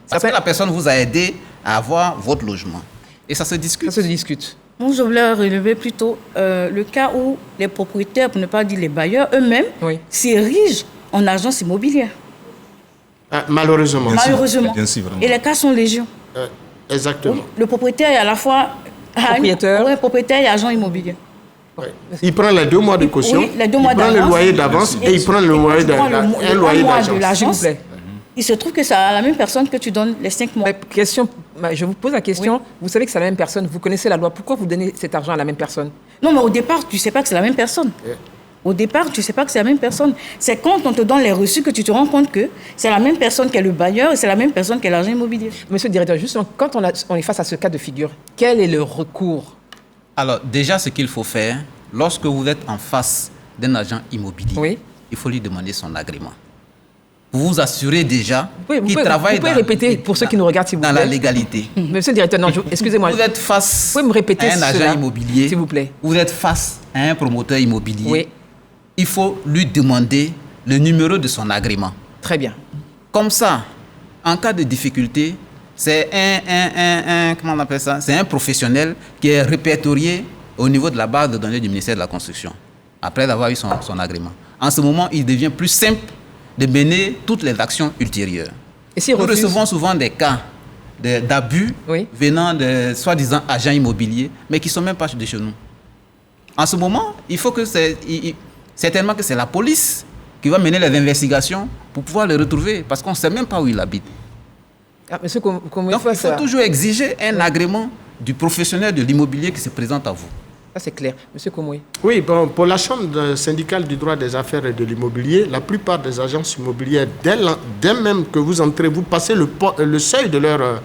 Parce que la personne vous a aidé à avoir votre logement. Et ça se discute. Ça se discute. Moi, je voulais relever plutôt le cas où les propriétaires, pour ne pas dire les bailleurs, eux-mêmes, s'érigent en agence immobilière. Malheureusement. Malheureusement. Et les cas sont légion. Exactement. Oui, le propriétaire est à la fois propriétaire et agent immobilier. Ouais. Il prend les 2 mois de caution, oui, les 2 mois il prend le loyer d'avance et il prend le loyer de l'agence. Il se trouve que c'est à la même personne que tu donnes les 5 mois. Je vous pose la question. Oui. Vous savez que c'est la même personne. Vous connaissez la loi. Pourquoi vous donnez cet argent à la même personne? Non, mais au départ, tu ne sais pas que c'est la même personne. Au départ, tu ne sais pas que c'est la même personne. C'est quand on te donne les reçus que tu te rends compte que c'est la même personne qui est le bailleur et c'est la même personne qui est l'agent immobilier. Monsieur le directeur, justement, quand on est face à ce cas de figure, quel est le recours? Alors, déjà, ce qu'il faut faire, lorsque vous êtes en face d'un agent immobilier, il faut lui demander son agrément. Vous vous assurez déjà qu'il travaille vous pouvez répéter pour ceux qui nous regardent, s'il vous plaît. Dans la légalité. Monsieur le directeur, non, excusez-moi. Vous êtes face à un agent immobilier, s'il vous plaît. Vous êtes face à un promoteur immobilier. Oui. Il faut lui demander le numéro de son agrément. Très bien. Comme ça, en cas de difficulté, c'est comment on appelle ça? C'est un professionnel qui est répertorié au niveau de la base de données du ministère de la Construction, après avoir eu son agrément. En ce moment, il devient plus simple de mener toutes les actions ultérieures. Nous recevons souvent des cas d'abus venant de soi-disant agents immobiliers, mais qui ne sont même pas de chez nous. En ce moment, il faut que certainement que c'est la police qui va mener les investigations pour pouvoir le retrouver, parce qu'on ne sait même pas où il habite. Monsieur, donc, il faut toujours exiger un agrément du professionnel de l'immobilier qui se présente à vous. Ça, c'est clair. Monsieur Komoué. Oui, bon, pour la Chambre syndicale du droit des affaires et de l'immobilier, la plupart des agences immobilières, dès même que vous entrez, vous passez le seuil de leur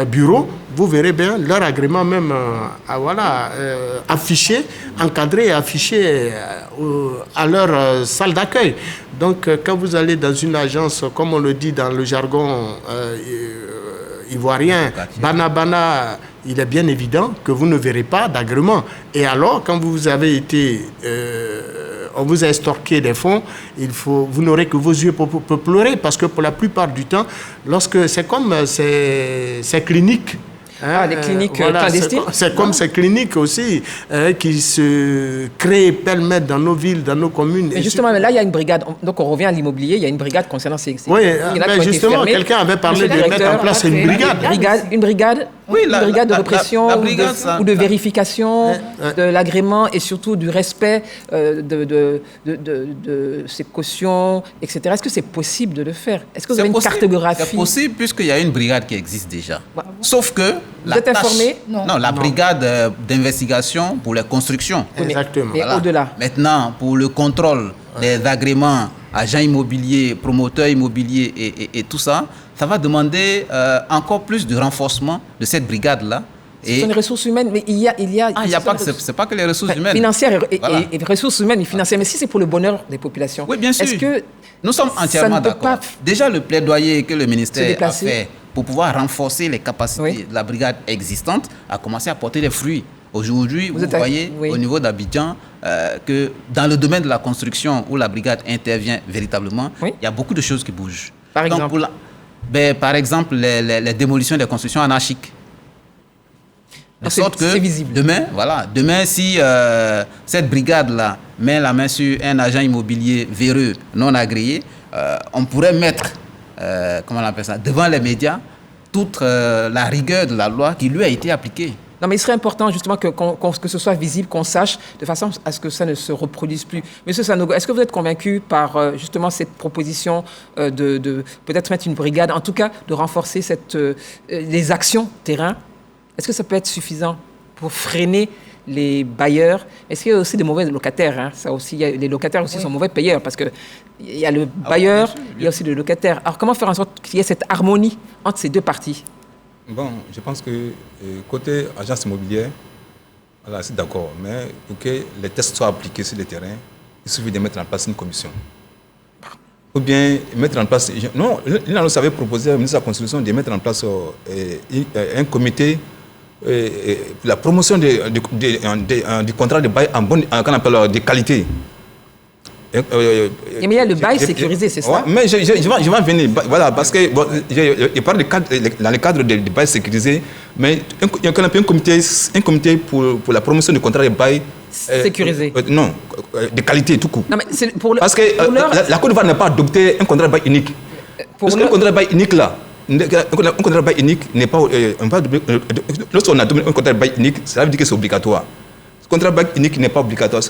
bureau, vous verrez bien leur agrément même affiché, encadré et affiché à leur salle d'accueil. Donc, quand vous allez dans une agence, comme on le dit dans le jargon ivoirien, Bana, il est bien évident que vous ne verrez pas d'agrément. Et alors, quand vous avez été... on vous a extorqué des fonds, vous n'aurez que vos yeux pour pleurer, parce que pour la plupart du temps, lorsque c'est comme ces cliniques... des cliniques clandestines. C'est comme ces cliniques aussi qui se créent pêle-mêle dans nos villes, dans nos communes. Mais justement, là, il y a une brigade. Donc, on revient à l'immobilier. Il y a une brigade concernant ces... Oui, mais justement, quelqu'un avait parlé de mettre en place une brigade. Une brigade Oui, une brigade de répression ou de vérification de l'agrément et surtout du respect de ces cautions, etc. Est-ce que c'est possible de le faire? Est-ce que vous avez une cartographie? C'est possible puisqu'il y a une brigade qui existe déjà. Sauf que vous êtes informé? Non, la brigade d'investigation pour les constructions. Exactement. Et au-delà? Maintenant, pour le contrôle des agréments, agents immobiliers, promoteurs immobiliers et tout ça, ça va demander encore plus de renforcement de cette brigade-là. C'est une ressource humaine, mais il y a c'est pas que les ressources humaines. Financières et ressources humaines et financières, mais si c'est pour le bonheur des populations. Oui, bien sûr. Est-ce que nous sommes entièrement d'accord. Déjà, le plaidoyer que le ministère a fait pour pouvoir renforcer les capacités de la brigade existante a commencé à porter des fruits. Aujourd'hui, vous voyez au niveau d'Abidjan que dans le domaine de la construction où la brigade intervient véritablement, il y a beaucoup de choses qui bougent. Par exemple, par exemple les démolitions des constructions anarchiques. De sorte que demain, si cette brigade-là met la main sur un agent immobilier véreux non agréé, on pourrait mettre, comment on appelle ça, devant les médias toute la rigueur de la loi qui lui a été appliquée. Non, mais il serait important justement que ce soit visible, qu'on sache, de façon à ce que ça ne se reproduise plus. Monsieur Sanogo, est-ce que vous êtes convaincu par justement cette proposition de peut-être mettre une brigade, en tout cas de renforcer les actions terrain? Est-ce que ça peut être suffisant pour freiner les bailleurs? Est-ce qu'il y a aussi des mauvais locataires? Ça aussi, les locataires aussi sont mauvais payeurs parce qu'il y a le bailleur, il y a aussi le locataire. Alors comment faire en sorte qu'il y ait cette harmonie entre ces deux parties? Bon, je pense que côté agence immobilière, voilà, c'est d'accord, mais pour que les tests soient appliqués sur le terrain, il suffit de mettre en place une commission. Ou bien mettre en place... Non, l'INALOS avait proposé au ministre de la Construction de mettre en place un comité pour la promotion du contrat de bail qu'on appelle de qualité. Mais il y a le bail sécurisé, c'est ça? Ouais, mais je vais en venir. Voilà, parce que je parle dans le cadre du bail sécurisé, mais il y a un comité pour la promotion du contrat de bail sécurisé. Non, de qualité tout court. Non, mais parce que la Côte d'Ivoire n'a pas adopté un contrat de bail unique. Parce qu'un contrat de bail unique là, un contrat de bail unique n'est pas. Lorsqu'on adopte un contrat de bail unique, ça veut dire que c'est obligatoire. Le contrat de bail unique n'est pas obligatoire.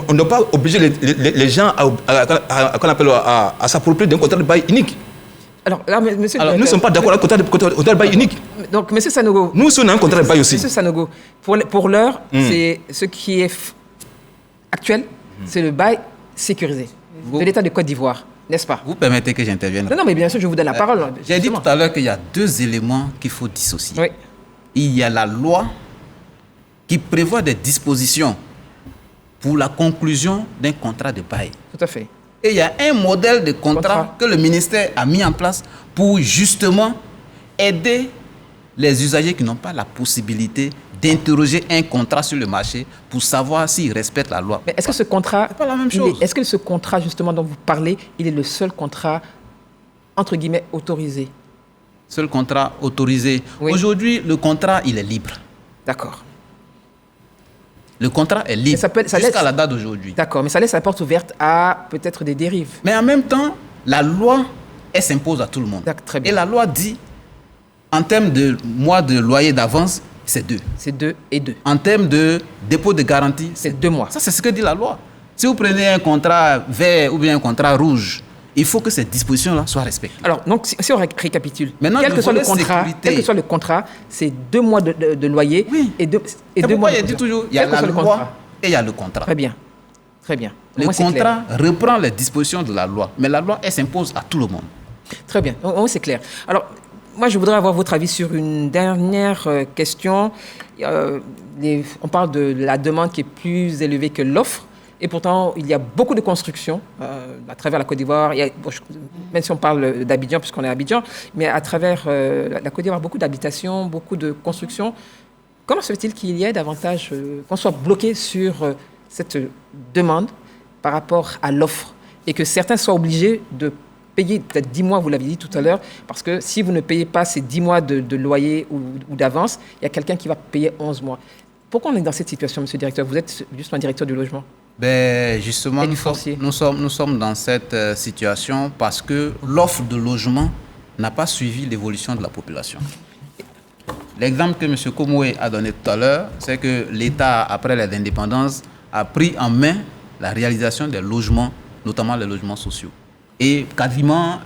On ne doit pas obliger les gens à s'approprier d'un contrat de bail unique. Alors, là, monsieur, nous ne sommes pas d'accord avec le contrat de bail unique. Donc, monsieur Sanogo... Nous sommes un contrat de bail aussi. Monsieur Sanogo, pour l'heure, c'est ce qui est actuel, c'est le bail sécurisé de l'État de Côte d'Ivoire, n'est-ce pas? Vous permettez que j'intervienne? Non, mais bien sûr, je vous donne la parole. J'ai dit tout à l'heure qu'il y a deux éléments qu'il faut dissocier. Oui. Il y a la loi qui prévoit des dispositions pour la conclusion d'un contrat de bail. Tout à fait. Et il y a un modèle de contrat que le ministère a mis en place pour justement aider les usagers qui n'ont pas la possibilité d'interroger un contrat sur le marché pour savoir s'ils respectent la loi. Mais est-ce que ce contrat... C'est pas la même chose. Est-ce que ce contrat justement dont vous parlez, il est le seul contrat entre guillemets autorisé? Seul contrat autorisé. Oui. Aujourd'hui, le contrat, il est libre. D'accord. Le contrat est libre jusqu'à la date d'aujourd'hui. D'accord, mais ça laisse la porte ouverte à peut-être des dérives. Mais en même temps, la loi, elle s'impose à tout le monde. Très bien. Et la loi dit, en termes de mois de loyer d'avance, c'est 2. C'est 2 et 2. En termes de dépôt de garantie, c'est 2 mois. Ça, c'est ce que dit la loi. Si vous prenez un contrat vert ou bien un contrat rouge, il faut que ces dispositions-là soient respectées. Alors, donc, si on récapitule, maintenant, quel que soit le contrat, c'est 2 mois de loyer et 2 mois de il dit toujours, il y a la loi et il y a le contrat. Très bien. Très bien. Le contrat reprend les dispositions de la loi, mais la loi, elle s'impose à tout le monde. Très bien. C'est clair. Alors, moi, je voudrais avoir votre avis sur une dernière question. On parle de la demande qui est plus élevée que l'offre. Et pourtant, il y a beaucoup de constructions à travers la Côte d'Ivoire. Même si on parle d'Abidjan, puisqu'on est à Abidjan, mais à travers la Côte d'Ivoire, beaucoup d'habitations, beaucoup de constructions. Comment se fait-il qu'il y ait davantage, qu'on soit bloqué sur cette demande par rapport à l'offre et que certains soient obligés de payer peut-être 10 mois, vous l'avez dit tout à l'heure, parce que si vous ne payez pas ces 10 mois de loyer ou d'avance, il y a quelqu'un qui va payer 11 mois. Pourquoi on est dans cette situation, monsieur le directeur? Vous êtes justement directeur du logement. Justement, nous sommes dans cette situation parce que l'offre de logement n'a pas suivi l'évolution de la population. L'exemple que M. Komoué a donné tout à l'heure, c'est que l'État, après les indépendances, a pris en main la réalisation des logements, notamment les logements sociaux. Et quasiment,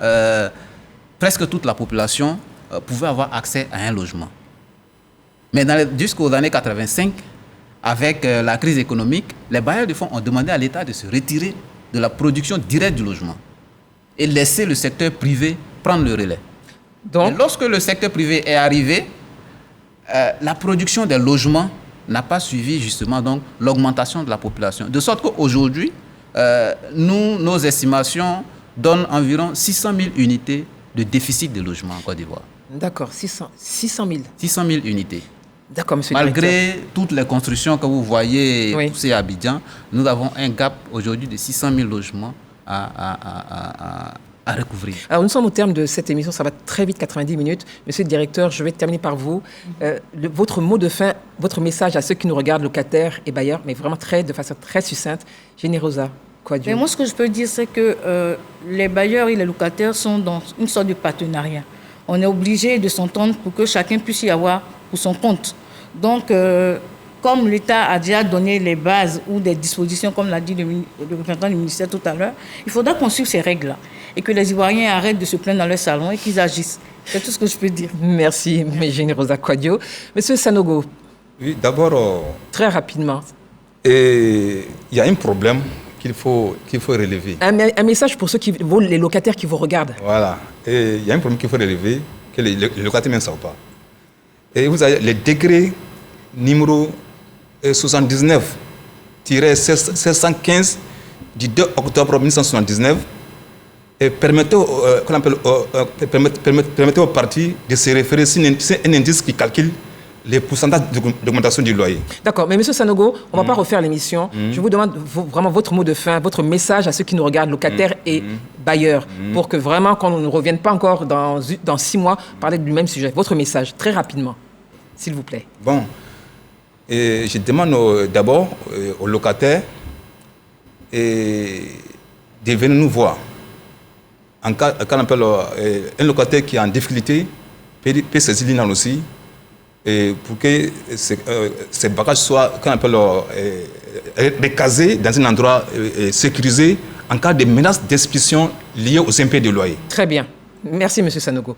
presque toute la population pouvait avoir accès à un logement. Mais jusqu'aux années 85, avec la crise économique, les bailleurs de fonds ont demandé à l'État de se retirer de la production directe du logement et laisser le secteur privé prendre le relais. Donc, et lorsque le secteur privé est arrivé, la production des logements n'a pas suivi justement donc l'augmentation de la population. De sorte qu'aujourd'hui, nos estimations donnent environ 600 000 unités de déficit de logement en Côte d'Ivoire. D'accord, 600 000. 600 000 unités. D'accord, monsieur le Malgré directeur. toutes les constructions que vous voyez pousser à Abidjan, nous avons un gap aujourd'hui de 600 000 logements à recouvrir. Alors, nous sommes au terme de cette émission, ça va très vite, 90 minutes. Monsieur le directeur, je vais terminer par vous. Votre mot de fin, votre message à ceux qui nous regardent, locataires et bailleurs, mais vraiment de façon très succincte. Générosa Kouadio. Mais moi, ce que je peux dire, c'est que les bailleurs et les locataires sont dans une sorte de partenariat. On est obligé de s'entendre pour que chacun puisse y avoir pour son compte. Donc, comme l'État a déjà donné les bases ou des dispositions, comme l'a dit le représentant du ministère tout à l'heure, il faudra qu'on suive ces règles-là et que les Ivoiriens arrêtent de se plaindre dans leur salon et qu'ils agissent. C'est tout ce que je peux dire. Merci, Générosa Kouadio. Monsieur Sanogo. Oui, d'abord... très rapidement. Il y a un problème qu'il faut relever. Un message pour les locataires qui vous regardent. Voilà. Et il y a un problème qu'il faut relever, que les locataires ne savent pas. Et vous avez le décret numéro 79-1615 du 2 octobre 1979 et permettait aux partis de se référer sur un indice qui calcule les pourcentages d'augmentation du loyer. D'accord, mais monsieur Sanogo, on ne va pas refaire l'émission. Je vous demande vraiment votre mot de fin, votre message à ceux qui nous regardent, locataires et bailleurs, pour que vraiment, qu'on ne revienne pas encore dans 6 mois, parler du même sujet. Votre message, très rapidement, s'il vous plaît. Bon, et je demande d'abord aux locataires de venir nous voir. En cas on appelle un locataire qui est en difficulté, peut saisir l'INAL aussi, et pour que ces bagages soient recasés dans un endroit sécurisé en cas de menace d'expulsion liée aux impayés de loyer. Très bien. Merci, M. Sanogo.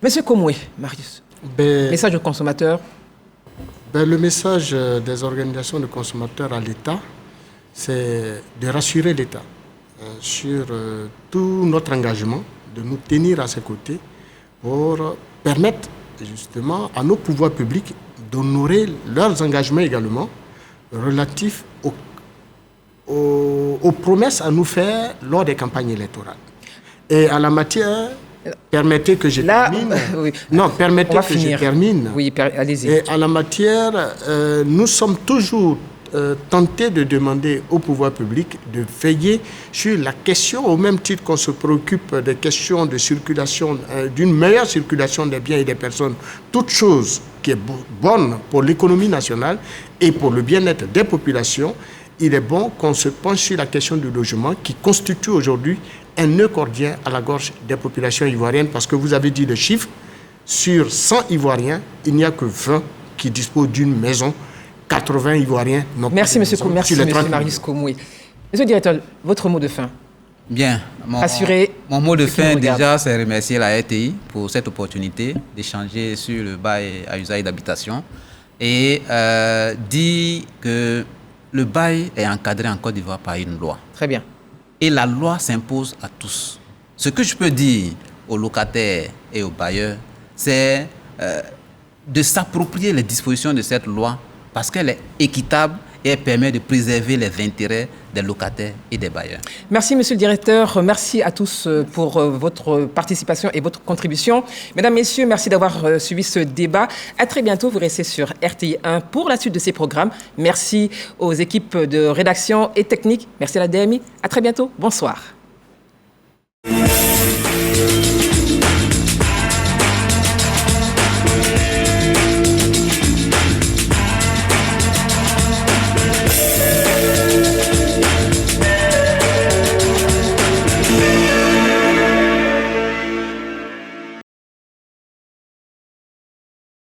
M. Komoué, Marius, message aux consommateurs. Le message des organisations de consommateurs à l'État, c'est de rassurer l'État sur tout notre engagement, de nous tenir à ses côtés pour permettre justement à nos pouvoirs publics d'honorer leurs engagements également relatifs aux promesses à nous faire lors des campagnes électorales. Et à la matière, permettez que je termine. Oui. Non, permettez que je termine. Oui, allez-y. Et à la matière, nous sommes toujours tentés de demander au pouvoir public de veiller sur la question, au même titre qu'on se préoccupe des questions de circulation, d'une meilleure circulation des biens et des personnes, toute chose qui est bonne pour l'économie nationale et pour le bien-être des populations. Il est bon qu'on se penche sur la question du logement qui constitue aujourd'hui un nœud cordien à la gorge des populations ivoiriennes, parce que vous avez dit le chiffre, sur 100 Ivoiriens, il n'y a que 20 qui disposent d'une maison. 80 Ivoiriens n'ont pas de maison. Merci, M. Marius Komoué. Monsieur le directeur, votre mot de fin. Bien. Mon mot de fin, déjà, c'est remercier la RTI pour cette opportunité d'échanger sur le bail à usage d'habitation et dire que le bail est encadré en Côte d'Ivoire par une loi. Très bien. Et la loi s'impose à tous. Ce que je peux dire aux locataires et aux bailleurs, c'est de s'approprier les dispositions de cette loi parce qu'elle est équitable et elle permet de préserver les intérêts des locataires et des bailleurs. Merci, monsieur le directeur. Merci à tous pour votre participation et votre contribution. Mesdames, messieurs, merci d'avoir suivi ce débat. À très bientôt. Vous restez sur RTI 1 pour la suite de ces programmes. Merci aux équipes de rédaction et technique. Merci à la DMI. À très bientôt. Bonsoir.